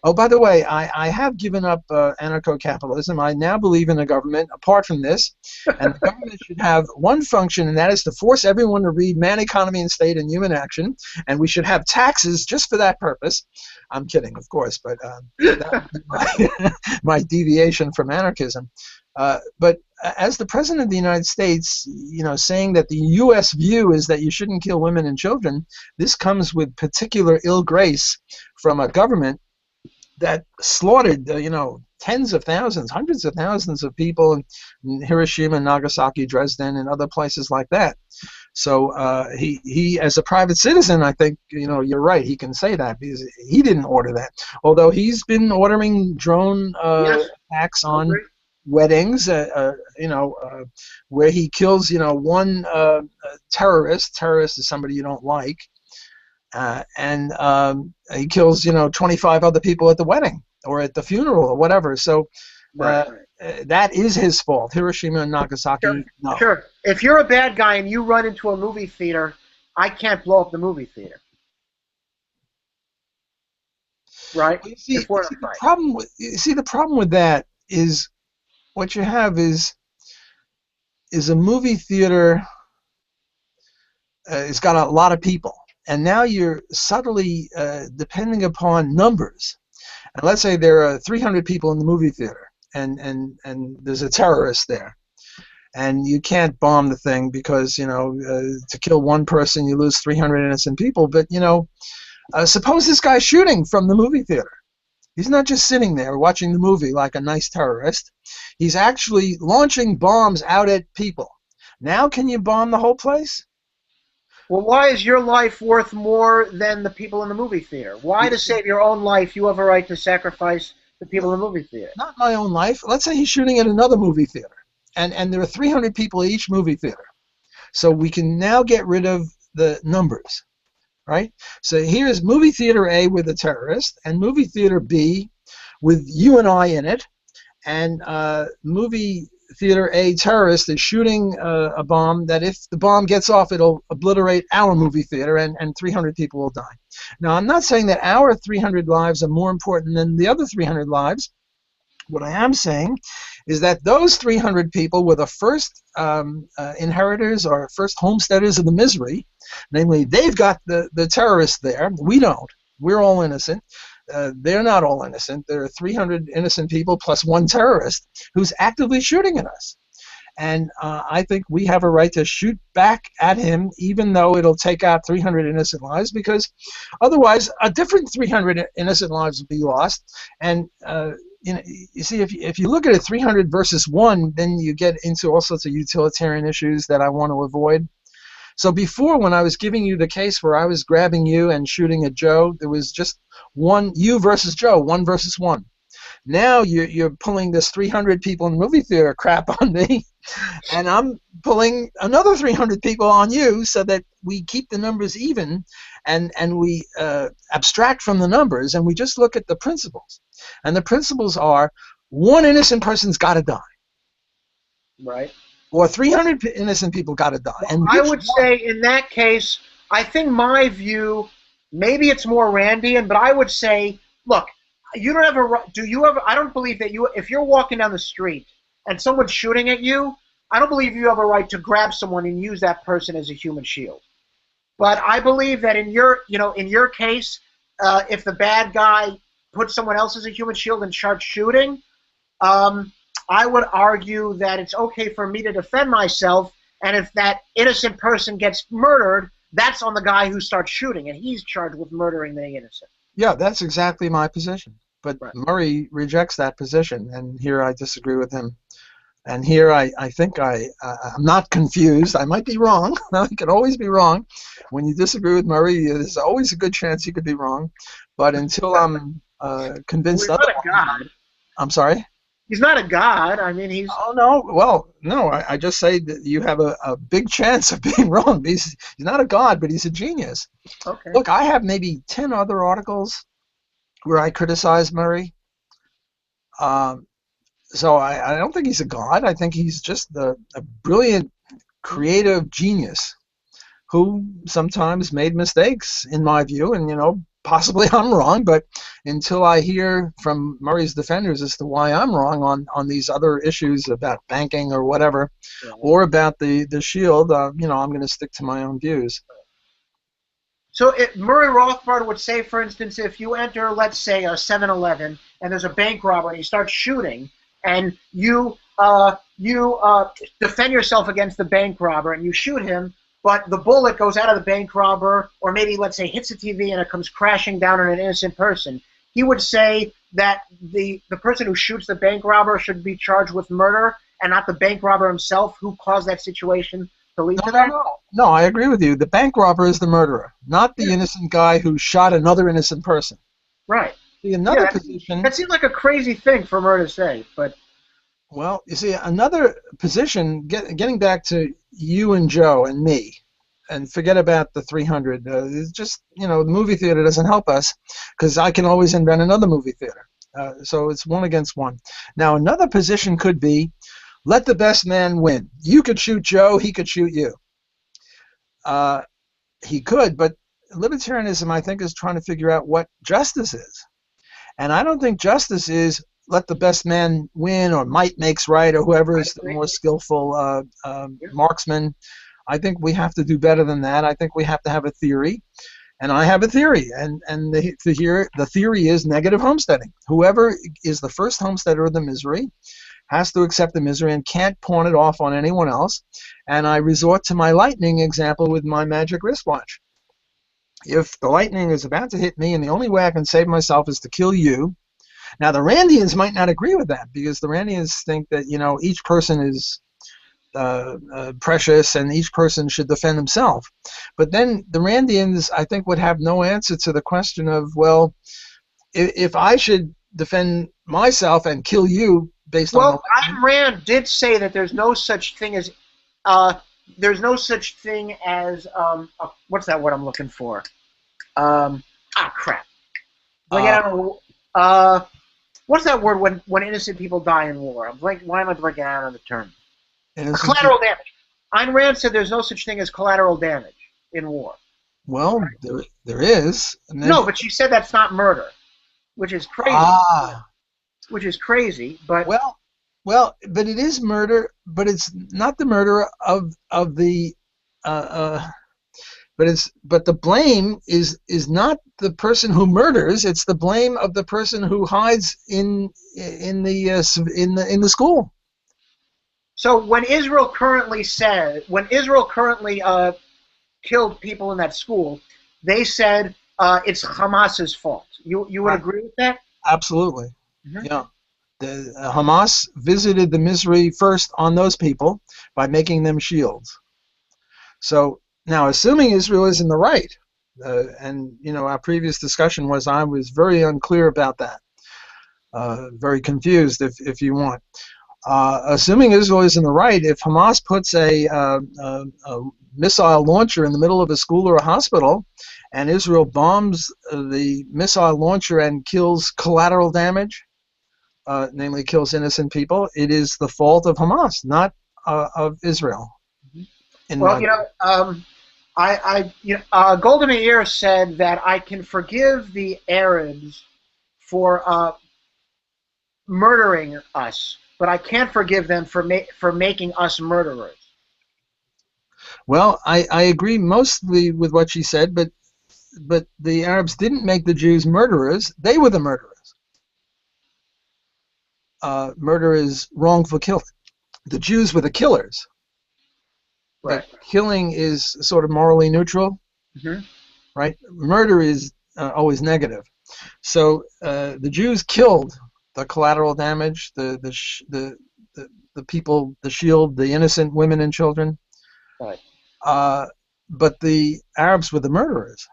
Oh, by the way, I have given up anarcho-capitalism. I now believe in a government apart from this, and the government should have one function, and that is to force everyone to read Man, Economy, and State and Human Action, and we should have taxes just for that purpose. I'm kidding, of course, but that would be my deviation from anarchism. But as the President of the United States, saying that the U.S. view is that you shouldn't kill women and children, this comes with particular ill grace from a government that slaughtered, tens of thousands, hundreds of thousands of people in Hiroshima, Nagasaki, Dresden, and other places like that. So he, as a private citizen, I think, you're right. He can say that because he didn't order that. Although he's been ordering drone attacks on weddings, where he kills, one terrorist. Terrorist is somebody you don't like. And he kills, 25 other people at the wedding or at the funeral or whatever. So that is his fault. Hiroshima and Nagasaki, no. Sure. If you're a bad guy and you run into a movie theater, I can't blow up the movie theater. Right? Well, the problem with that is what you have is a movie theater. It's got a lot of people, and now you're subtly depending upon numbers. And let's say there are 300 people in the movie theater, and there's a terrorist there, and you can't bomb the thing because to kill one person you lose 300 innocent people. But suppose this guy's shooting from the movie theater. He's not just sitting there watching the movie like a nice terrorist. He's actually launching bombs out at people. Now can you bomb the whole place? Well, why is your life worth more than the people in the movie theater? Why, to save your own life, you have a right to sacrifice the people in the movie theater? Not my own life. Let's say he's shooting at another movie theater, and there are 300 people at each movie theater. So we can now get rid of the numbers, right? So here's movie theater A with a terrorist, and movie theater B with you and I in it, and movie theater A terrorist is shooting a bomb that if the bomb gets off, it'll obliterate our movie theater, and 300 people will die. Now, I'm not saying that our 300 lives are more important than the other 300 lives. What I am saying is that those 300 people were the first inheritors or first homesteaders of the misery. Namely, they've got the terrorists there. We don't. We're all innocent. They're not all innocent. There are 300 innocent people plus one terrorist who's actively shooting at us. And I think we have a right to shoot back at him, even though it'll take out 300 innocent lives, because otherwise a different 300 innocent lives will be lost. And you see, if you look at it 300 versus 1, then you get into all sorts of utilitarian issues that I want to avoid. So before, when I was giving you the case where I was grabbing you and shooting at Joe, there was just one, you versus Joe, 1 versus 1. Now you're pulling this 300 people in the movie theater crap on me, and I'm pulling another 300 people on you, so that we keep the numbers even, and we abstract from the numbers, and we just look at the principles. And the principles are, one innocent person's got to die. Right. Or 300 innocent people got to die. Well, and I would say in that case, I think my view, maybe it's more Randian, but I would say, look, you don't have a right. Do you ever? I don't believe that you. If you're walking down the street and someone's shooting at you, I don't believe you have a right to grab someone and use that person as a human shield. But I believe that in your case, if the bad guy puts someone else as a human shield and starts shooting, I would argue that it's okay for me to defend myself, and if that innocent person gets murdered, that's on the guy who starts shooting, and he's charged with murdering the innocent. Yeah, that's exactly my position. But Right. Murray rejects that position, and here I disagree with him. And here I think I'm not confused. I might be wrong. I could always be wrong. When you disagree with Murray, there's always a good chance you could be wrong. But until I'm convinced Well, he's not otherwise, a god. I'm sorry? He's not a god. I mean, he's. Oh, no. Well, no, I just say that you have a big chance of being wrong. He's not a god, but he's a genius. Okay. Look, I have maybe 10 other articles where I criticize Murray. So I don't think he's a god. I think he's just a brilliant, creative genius who sometimes made mistakes, in my view. And, possibly I'm wrong, but until I hear from Murray's defenders as to why I'm wrong on these other issues about banking or whatever, or about the shield, I'm going to stick to my own views. So Murray Rothbard would say, for instance, if you enter, let's say, a 7-Eleven, and there's a bank robber, and he starts shooting, and you defend yourself against the bank robber, and you shoot him, but the bullet goes out of the bank robber, or maybe, let's say, hits the TV and it comes crashing down on an innocent person. He would say that the person who shoots the bank robber should be charged with murder, and not the bank robber himself who caused that situation to lead to that. No, I agree with you. The bank robber is the murderer, not the innocent guy who shot another innocent person. Right. See, another position. That seems like a crazy thing for Murray to say, but. Well, you see, another position, getting back to you and Joe and me, and forget about the 300. It's just, the movie theater doesn't help us, because I can always invent another movie theater. So it's 1 against 1. Now, another position could be, let the best man win. You could shoot Joe, he could shoot you. He could, but libertarianism, I think, is trying to figure out what justice is. And I don't think justice is let the best man win, or might makes right, or whoever I is the agree. more skillful Yeah. marksman. I think we have to do better than that. I think we have to have a theory, and I have a theory, and the theory is negative homesteading. Whoever is the first homesteader of the misery has to accept the misery and can't pawn it off on anyone else. And I resort to my lightning example with my magic wristwatch. If the lightning is about to hit me and the only way I can save myself is to kill you. Now, the Randians might not agree with that, because the Randians think that, each person is precious and each person should defend himself. But then the Randians, I think, would have no answer to the question of, well, if I should defend myself and kill you based on the Well, lightning. Ayn Rand did say that uh, there's no such thing as what's that word I'm looking for? Crap. Like, Uh, I don't know. What's that word when innocent people die in war? Why am I blanking out on the term? innocent Collateral people. damage. Ayn Rand said there's no such thing as collateral damage in war. Well, there is. And then, No, but she said that's not murder, which is crazy. ah, Which is crazy, but well, but it is murder, but it's not the murder of the uh, uh, but the blame is not the person who murders. It's the blame of the person who hides in the school. so when Israel currently killed people in that school, they said it's Hamas's fault. You would Right. agree with that? Absolutely. Mm-hmm. Yeah. Hamas visited the misery first on those people by making them shields. So now, assuming Israel is in the right, and our previous discussion was, I was very unclear about that, very confused, if you want. Assuming Israel is in the right, if Hamas puts a missile launcher in the middle of a school or a hospital, and Israel bombs the missile launcher and kills collateral damage, namely kills innocent people, it is the fault of Hamas, not of Israel. In Well, my Golda Meir said that I can forgive the Arabs for murdering us, but I can't forgive them for making us murderers. Well, I agree mostly with what she said, but the Arabs didn't make the Jews murderers; they were the murderers. Murder is wrongful killing. The Jews were the killers, Right. but killing is sort of morally neutral, Mm-hmm. right? Murder is always negative. So the Jews killed the collateral damage, the people, the shield, the innocent women and children. Right. Uh, but the Arabs were the murderers.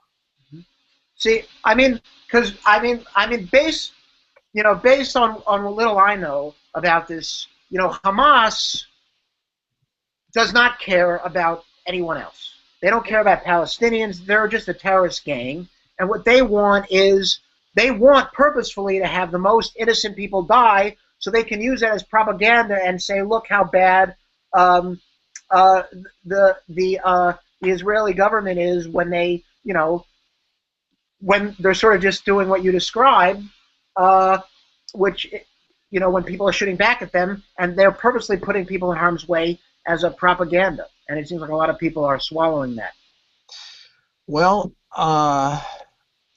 See, based on what little I know about this, Hamas does not care about anyone else. They don't care about Palestinians. They're just a terrorist gang. And what they want is they want purposefully to have the most innocent people die so they can use that as propaganda and say, look how bad um, uh, the Israeli government is when when they're sort of just doing what you described, which, when people are shooting back at them, and they're purposely putting people in harm's way as a propaganda. And it seems like a lot of people are swallowing that. Well,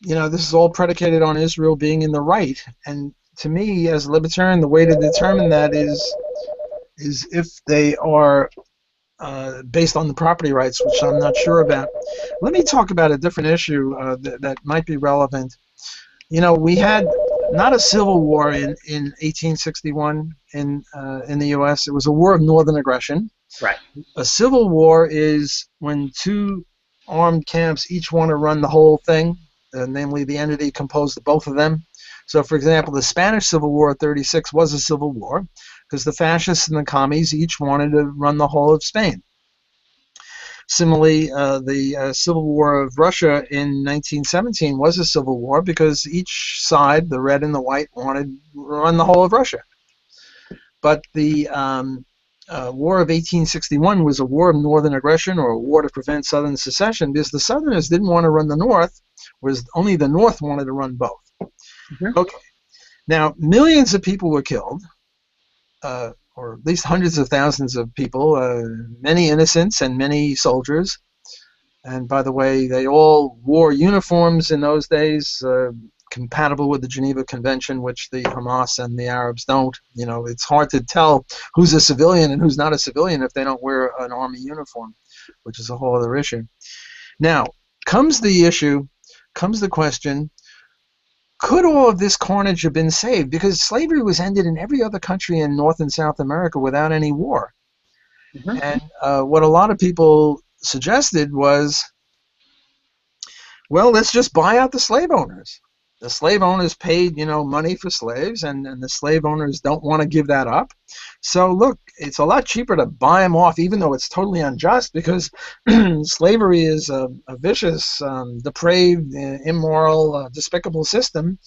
this is all predicated on Israel being in the right. And to me, as a libertarian, the way to determine that is if they are based on the property rights, which I'm not sure about. Let me talk about a different issue that might be relevant. We had not a civil war in 1861 in the U.S. It was a war of northern aggression. Right. A civil war is when two armed camps each want to run the whole thing, namely the entity composed of both of them. So, for example, the Spanish Civil War of 36 was a civil war because the fascists and the commies each wanted to run the whole of Spain. Similarly, the Civil War of Russia in 1917 was a civil war because each side, the red and the white, wanted to run the whole of Russia. But the War of 1861 was a war of northern aggression, or a war to prevent southern secession, because the Southerners didn't want to run the North, whereas only the North wanted to run both. Mm-hmm. Okay. Now, millions of people were killed, or at least hundreds of thousands of people, many innocents and many soldiers. And by the way, they all wore uniforms in those days, compatible with the Geneva Convention, which the Hamas and the Arabs don't. You know, it's hard to tell who's a civilian and who's not a civilian if they don't wear an army uniform, which is a whole other issue. Now, comes the question, could all of this carnage have been saved? Because slavery was ended in every other country in North and South America without any war. Mm-hmm. And what a lot of people suggested was, well, let's just buy out the slave owners. The slave owners paid, money for slaves, and the slave owners don't want to give that up. So look, it's a lot cheaper to buy them off, even though it's totally unjust, because slavery is a vicious, depraved, immoral, despicable system.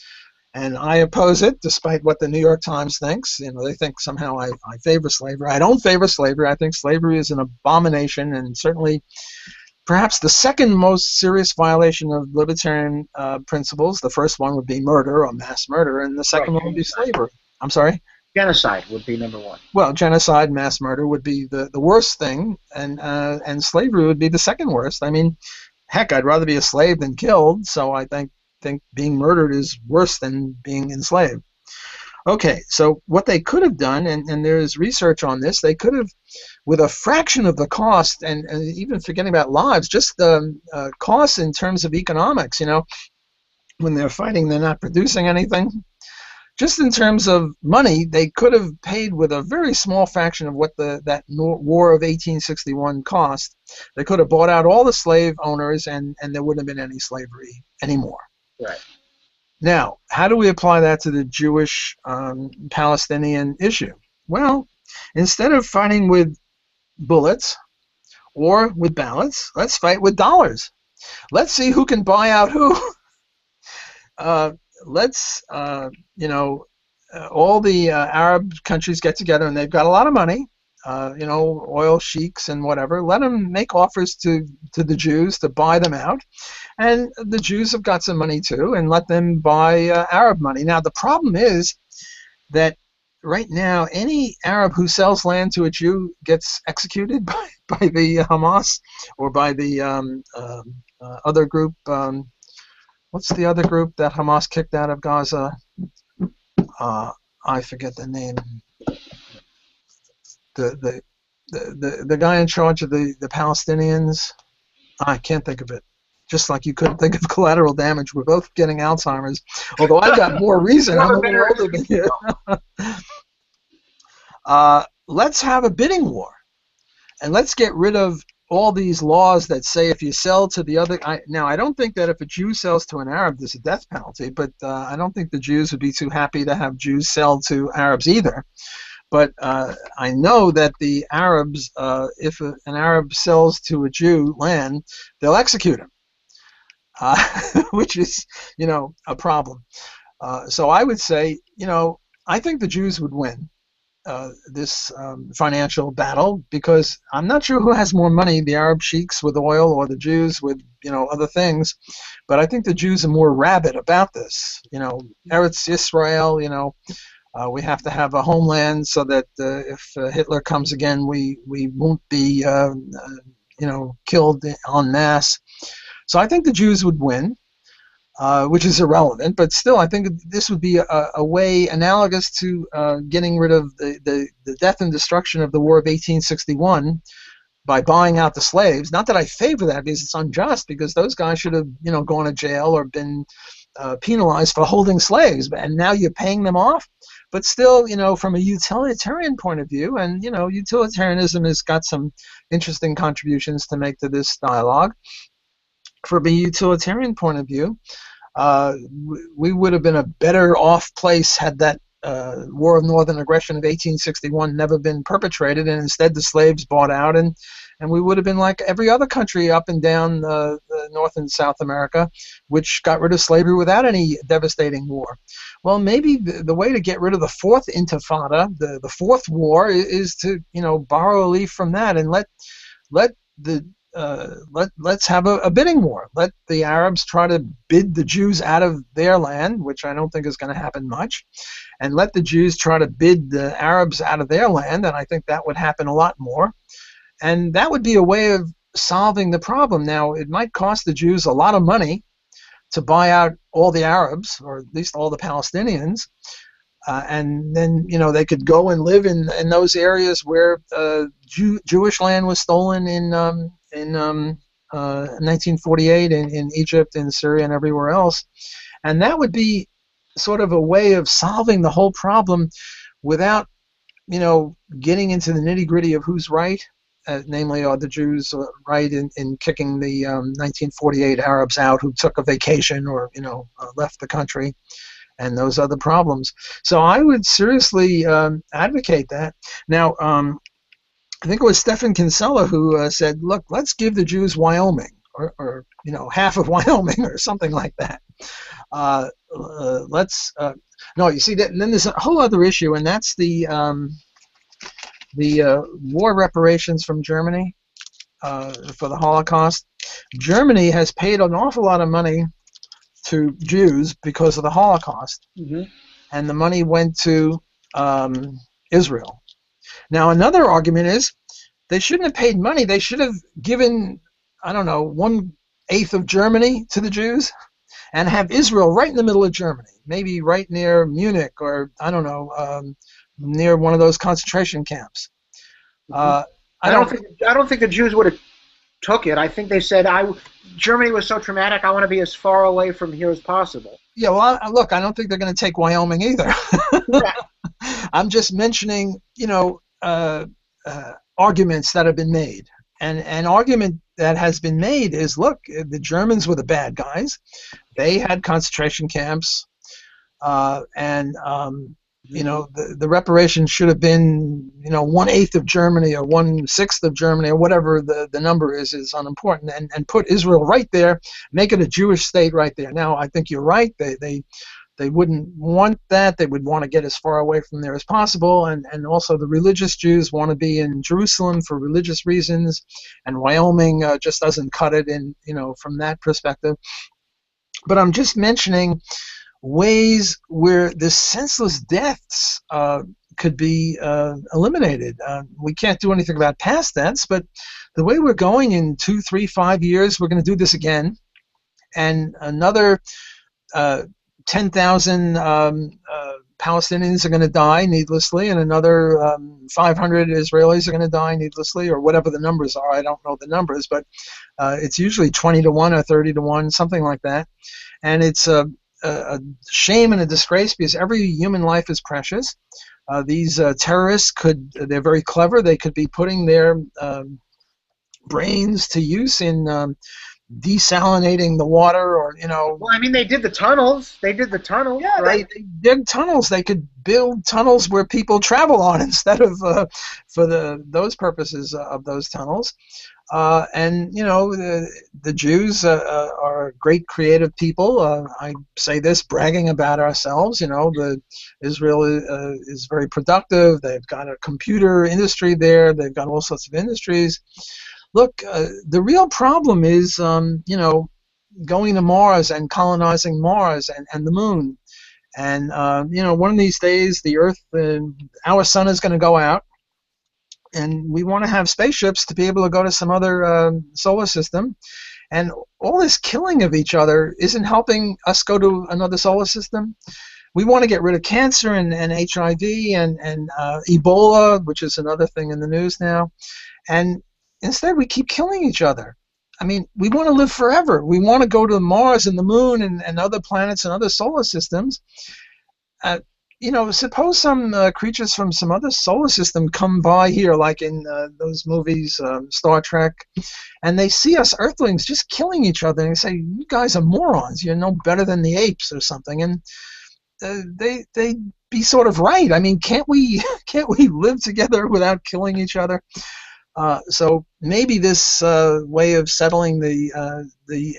And I oppose it, despite what the New York Times thinks. They think somehow I favor slavery. I don't favor slavery. I think slavery is an abomination, and certainly perhaps the second most serious violation of libertarian principles. The first one would be murder or mass murder, and the second one would be slavery. I'm sorry? Genocide would be number one. Well, genocide, mass murder would be the worst thing, and slavery would be the second worst. I mean, heck, I'd rather be a slave than killed, so I think being murdered is worse than being enslaved. Okay, so what they could have done, and there's research on this, they could have, with a fraction of the cost, and even forgetting about lives, just the costs in terms of economics, when they're fighting, they're not producing anything. Just in terms of money, they could have paid with a very small fraction of what that War of 1861 cost. They could have bought out all the slave owners, and there wouldn't have been any slavery anymore. Right. Now, how do we apply that to the Jewish-Palestinian issue? Well, instead of fighting with bullets or with ballots, let's fight with dollars. Let's see who can buy out who. All the Arab countries get together, and they've got a lot of money, oil sheiks and whatever. Let them make offers to the Jews to buy them out. And the Jews have got some money too, and let them buy Arab money. Now, the problem is that right now, any Arab who sells land to a Jew gets executed by the Hamas or by the other group. What's the other group that Hamas kicked out of Gaza? I forget the name. The guy in charge of the Palestinians. I can't think of it. Just like you couldn't think of collateral damage. We're both getting Alzheimer's. Although I've got more reason. I'm a little older than you. Let's have a bidding war. And let's get rid of all these laws that say if you sell to the other... Now, I don't think that if a Jew sells to an Arab, there's a death penalty. But I don't think the Jews would be too happy to have Jews sell to Arabs either. But I know that the Arabs, if an Arab sells to a Jew land, they'll execute him. Which is, a problem. So I would say, I think the Jews would win this financial battle, because I'm not sure who has more money, the Arab sheiks with oil or the Jews with, other things. But I think the Jews are more rabid about this. Eretz Israel, we have to have a homeland so that if Hitler comes again, we won't be, killed en masse. So I think the Jews would win, which is irrelevant, but still I think this would be a way analogous to getting rid of the death and destruction of the War of 1861 by buying out the slaves. Not that I favor that, because it's unjust, because those guys should have gone to jail or been penalized for holding slaves, and now you're paying them off. But still, from a utilitarian point of view, and utilitarianism has got some interesting contributions to make to this dialogue. From a utilitarian point of view, we would have been a better off place had that War of Northern Aggression of 1861 never been perpetrated, and instead the slaves bought out, and we would have been like every other country up and down the North and South America, which got rid of slavery without any devastating war. Well, maybe the way to get rid of the fourth intifada, the fourth war, is to borrow a leaf from that and let the let's have a bidding war. Let the Arabs try to bid the Jews out of their land, which I don't think is going to happen much, and let the Jews try to bid the Arabs out of their land, and I think that would happen a lot more. And that would be a way of solving the problem. Now, it might cost the Jews a lot of money to buy out all the Arabs, or at least all the Palestinians, and then they could go and live in those areas where Jewish land was stolen in 1948 in Egypt, in Syria, and everywhere else. And that would be sort of a way of solving the whole problem without getting into the nitty-gritty of who's right. Namely, are the Jews right in kicking the 1948 Arabs out who took a vacation or left the country, and those other problems. So I would seriously advocate that. Now, I think it was Stephen Kinsella who said, "Look, let's give the Jews Wyoming, or half of Wyoming, or something like that." No, you see that. And then there's a whole other issue, and that's the war reparations from Germany for the Holocaust. Germany has paid an awful lot of money to Jews because of the Holocaust, and the money went to Israel. Now, another argument is they shouldn't have paid money. They should have given, I don't know, 1/8 of Germany to the Jews, and have Israel right in the middle of Germany, maybe right near Munich, or I don't know, near one of those concentration camps. I don't think the Jews would have took it. I think they said, Germany was so traumatic, I want to be as far away from here as possible. Yeah, well, look, I don't think they're going to take Wyoming either. Yeah. I'm just mentioning, arguments that have been made. And an argument that has been made is, look, the Germans were the bad guys. They had concentration camps, and the reparations should have been 1/8 of Germany or 1/6 of Germany, or whatever the number is unimportant, and put Israel right there, make it a Jewish state right there. Now, I think you're right. They wouldn't want that. They would want to get as far away from there as possible, and also the religious Jews want to be in Jerusalem for religious reasons, and Wyoming just doesn't cut it in from that perspective. But I'm just mentioning ways where the senseless deaths could be eliminated. We can't do anything about past deaths, but the way we're going in 2, 3, 5 years, we're going to do this again, and another 10,000 Palestinians are going to die needlessly, and another 500 Israelis are going to die needlessly, or whatever the numbers are. I don't know the numbers, but it's usually 20 to 1 or 30 to 1, something like that. And it's a shame and a disgrace, because every human life is precious. These terrorists they're very clever. They could be putting their brains to use in desalinating the water, or Well, I mean, they did the tunnels. Yeah, right? they dig tunnels. They could build tunnels where people travel on instead of for those purposes of those tunnels. And the Jews are great creative people. I say this bragging about ourselves. The Israel is very productive. They've got a computer industry there. They've got all sorts of industries. Look, the real problem is going to Mars and colonizing Mars and the moon. And one of these days, the Earth, our sun is going to go out. And we want to have spaceships to be able to go to some other solar system. And all this killing of each other isn't helping us go to another solar system. We want to get rid of cancer and HIV and Ebola, which is another thing in the news now. And instead, we keep killing each other. I mean, we want to live forever. We want to go to Mars and the moon and other planets and other solar systems. Suppose some creatures from some other solar system come by here, like in those movies, Star Trek, and they see us Earthlings just killing each other, and they say, "You guys are morons. You're no better than the apes," or something. And they be sort of right. I mean, can't we live together without killing each other? So maybe this way of settling the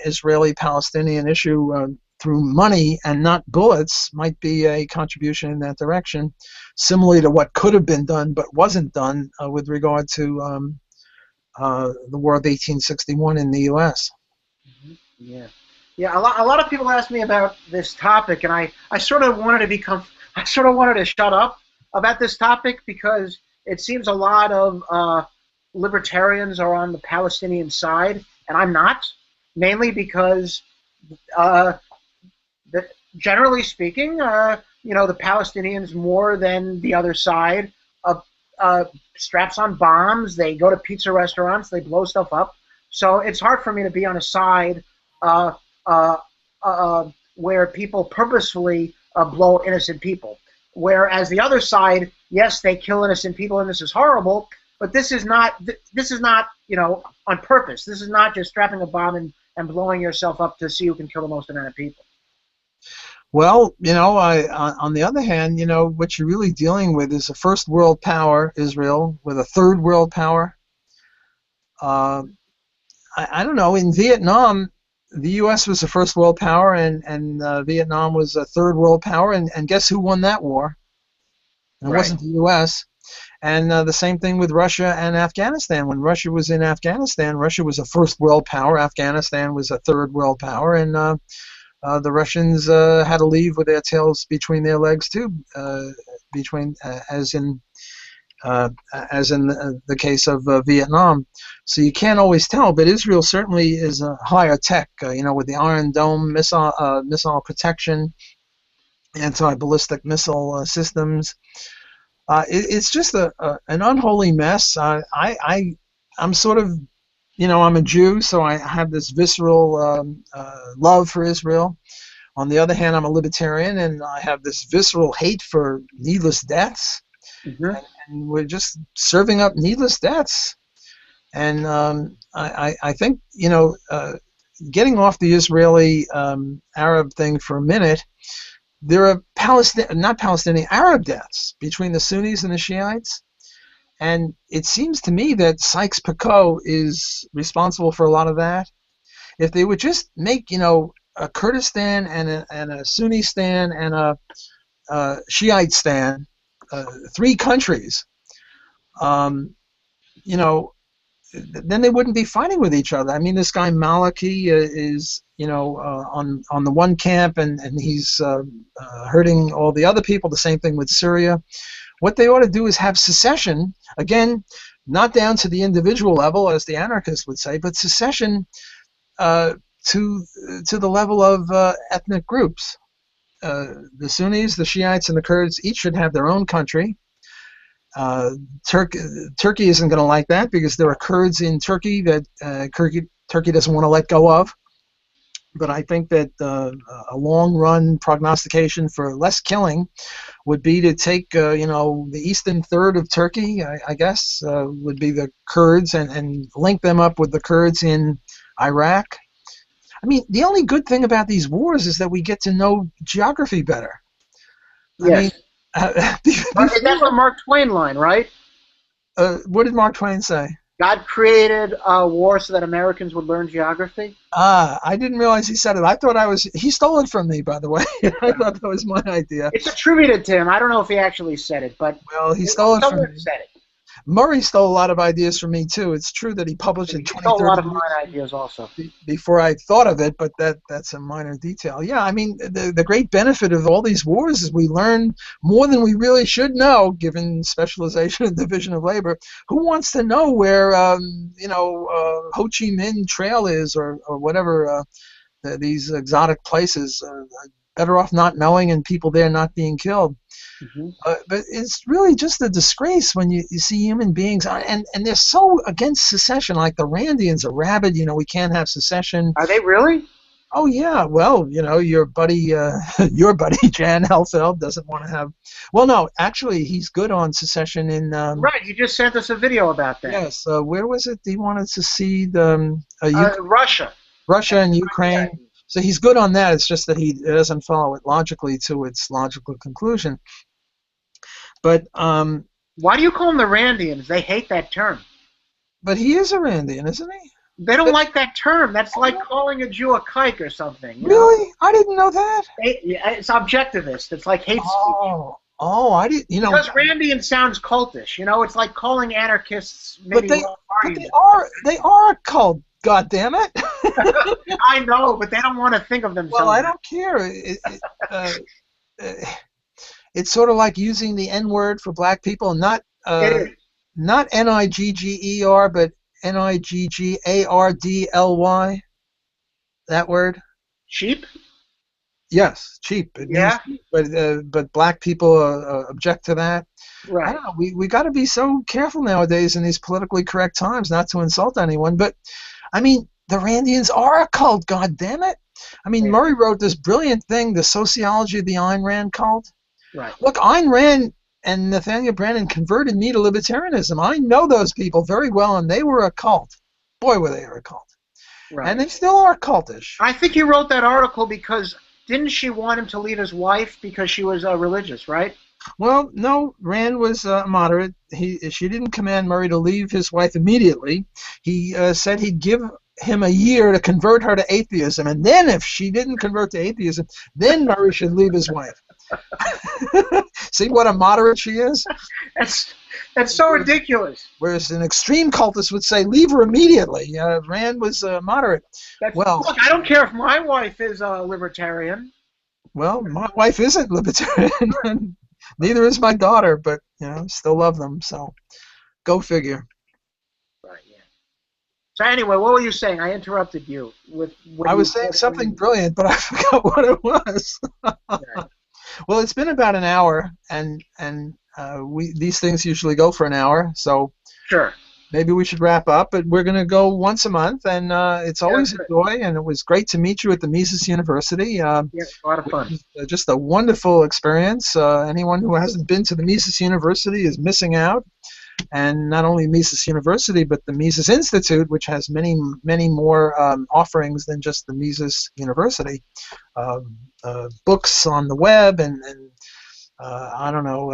Israeli-Palestinian issue through money and not bullets might be a contribution in that direction, similarly to what could have been done but wasn't done with regard to the War of 1861 in the U.S. Yeah. Yeah, a lot of people ask me about this topic, and I sort of wanted to I sort of wanted to shut up about this topic because it seems a lot of libertarians are on the Palestinian side, and I'm not, mainly because uh, generally speaking, the Palestinians more than the other side uh, straps on bombs. They go to pizza restaurants. They blow stuff up. So it's hard for me to be on a side uh, uh, where people purposefully blow innocent people. Whereas the other side, yes, they kill innocent people, and this is horrible. But this is not on purpose. This is not just strapping a bomb and blowing yourself up to see who can kill the most amount of people. Well, on the other hand, what you're really dealing with is a first world power, Israel, with a third world power. I don't know. In Vietnam, the U.S. was a first world power, and Vietnam was a third world power. And guess who won that war? It wasn't the U.S. And the same thing with Russia and Afghanistan. When Russia was in Afghanistan, Russia was a first world power. Afghanistan was a third world power, and the Russians had to leave with their tails between their legs too, as in the case of Vietnam. So you can't always tell, but Israel certainly is a higher tech, with the Iron Dome missile protection, anti-ballistic missile systems. It's just an unholy mess. I'm sort of, I'm a Jew, so I have this visceral love for Israel. On the other hand, I'm a libertarian, and I have this visceral hate for needless deaths. Mm-hmm. And we're just serving up needless deaths. And I think, getting off the Israeli-Arab thing for a minute, there are Arab deaths between the Sunnis and the Shiites. And it seems to me that Sykes-Picot is responsible for a lot of that. If they would just make, a Kurdistan and a Sunni stan and a Shiite stan, 3 countries, then they wouldn't be fighting with each other. I mean, this guy Maliki is, on the one camp, and he's hurting all the other people. The same thing with Syria. What they ought to do is have secession, again, not down to the individual level, as the anarchists would say, but secession to the level of ethnic groups. The Sunnis, the Shiites, and the Kurds each should have their own country. Turkey isn't going to like that because there are Kurds in Turkey that Turkey doesn't want to let go of. But I think that a long-run prognostication for less killing would be to take, the eastern third of Turkey, I guess, would be the Kurds, and link them up with the Kurds in Iraq. I mean, the only good thing about these wars is that we get to know geography better. Yes. I mean, that's the Mark Twain line, right? What did Mark Twain say? God created war so that Americans would learn geography. I didn't realize he said it. He stole it from me, by the way. I thought that was my idea. It's attributed to him. I don't know if he actually said it, but well, he stole it from me. Said it. Murray stole a lot of ideas from me too. It's true that he published in 2013. He stole a lot of mine ideas also. Before I thought of it, but that's a minor detail. Yeah, I mean, the great benefit of all these wars is we learn more than we really should know, given specialization and division of labor. Who wants to know where Ho Chi Minh Trail is, or whatever these exotic places? Better off not knowing, and people there not being killed. Mm-hmm. But it's really just a disgrace when you see human beings, and they're so against secession. Like the Randians are rabid. We can't have secession. Are they really? Oh yeah. Well, your buddy Jan Helfeld doesn't want to have. Well, no, actually, he's good on secession in. Right. You just sent us a video about that. Yes. Where was it? He wanted to see the Russia. Russia and Ukraine. So he's good on that. It's just that he doesn't follow it logically to its logical conclusion. But why do you call them the Randians? They hate that term. But he is a Randian, isn't he? They don't like that term. That's like calling a Jew a kike or something. Really? I didn't know that. It's objectivist. It's like hate speech. Oh, I didn't. Because Randian sounds cultish. It's like calling anarchists maybe but you? they are a cult. God damn it! I know, but they don't want to think of Well, I themselves. don't care. Uh, uh, it's sort of like using the N word for black people, It is not Nigger, but Niggardly. That word. cheap. Yes, cheap. It means Yeah, cheap, but black people object to that. I right. don't know. We got to be so careful nowadays in these politically correct times not to insult anyone. But I mean, the Randians are a cult. God damn it! I mean, Yeah, Murray wrote this brilliant thing, The Sociology of the Ayn Rand Cult. right. Look, Ayn Rand and Nathaniel Branden converted me to libertarianism. I know those people very well, and they were a cult. Boy, were they a cult. And Right. they still are cultish. I think you wrote that article because didn't she want him to leave his wife because she was religious, right? Well, no, Rand was moderate. She didn't command Murray to leave his wife immediately. He said he'd give him a year to convert her to atheism, and then if she didn't convert to atheism, then Murray should leave his wife. See what a moderate she is? That's that's so ridiculous. Whereas an extreme cultist would say, leave her immediately. Rand was moderate. That's Well, look. I don't care if my wife is a libertarian. my wife isn't libertarian. Neither is my daughter, but still love them. So go figure. Right. Yeah. So anyway, what were you saying? I interrupted you with when I you. was saying something brilliant, but I forgot what it was. Right. Well, it's been about an hour, and these things usually go for an hour, so Sure. maybe we should wrap up. But we're going to go once a month, and it's Yeah, that's always a good. joy, and it was great to meet you at the Mises University. Yeah, a lot of fun. Just a wonderful experience. Anyone who hasn't been to the Mises University is missing out. And not only Mises University, but the Mises Institute, which has many, many more offerings than just the Mises University. Books on the web and I don't know,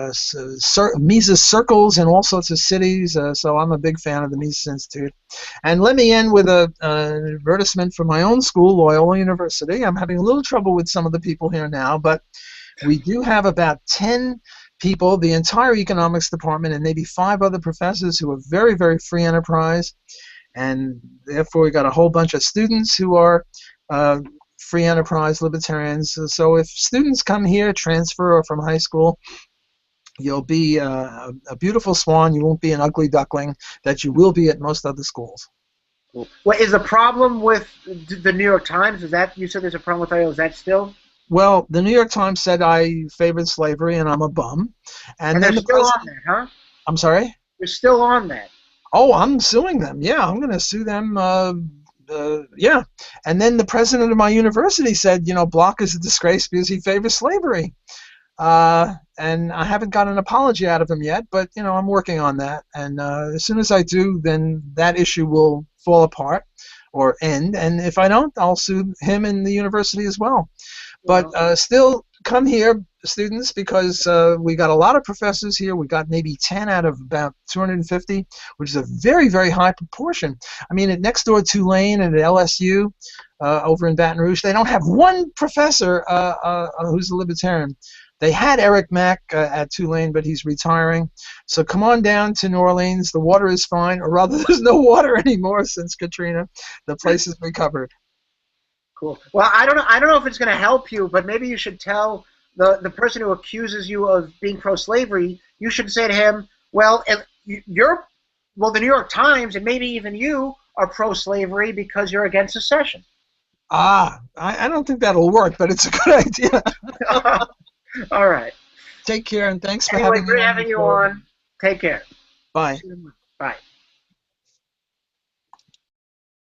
Mises circles in all sorts of cities. So I'm a big fan of the Mises Institute. And let me end with an advertisement for my own school, Loyola University. I'm having a little trouble with some of the people here now, but we do have about 10 people, the entire economics department, and maybe 5 other professors who are very, very free enterprise. And therefore, we got a whole bunch of students who are free enterprise libertarians. So if students come here, transfer or from high school, you'll be a beautiful swan. You won't be an ugly duckling that you will be at most other schools. Cool. What is the problem with the New York Times? Is that you said there's a problem with that? Is that still? Well, the New York Times said I favored slavery and I'm a bum. And They're then the still on president, that, huh? I'm sorry? They're still on that. Oh, I'm suing them. Yeah, I'm going to sue them. Yeah. And then the president of my university said, Block is a disgrace because he favors slavery. And I haven't got an apology out of him yet, but, I'm working on that. And as soon as I do, then that issue will fall apart or end. And if I don't, I'll sue him and the university as well. But still, come here, students, because we got a lot of professors here. We got maybe 10 out of about 250, which is a very, very high proportion. I mean, at next door Tulane and at LSU over in Baton Rouge, they don't have one professor who's a libertarian. They had Eric Mack at Tulane, but he's retiring. So come on down to New Orleans. The water is fine, or rather, there's no water anymore since Katrina. The place is recovered. Cool. Well, I don't know. I don't know if it's going to help you, but maybe you should tell the person who accuses you of being pro-slavery. You should say to him, "Well, the New York Times and maybe even you are pro-slavery because you're against secession." I don't think that'll work, but it's a good idea. All right. Take care, and thanks for Anyway, having me. great having you on. Take care. Bye. Bye.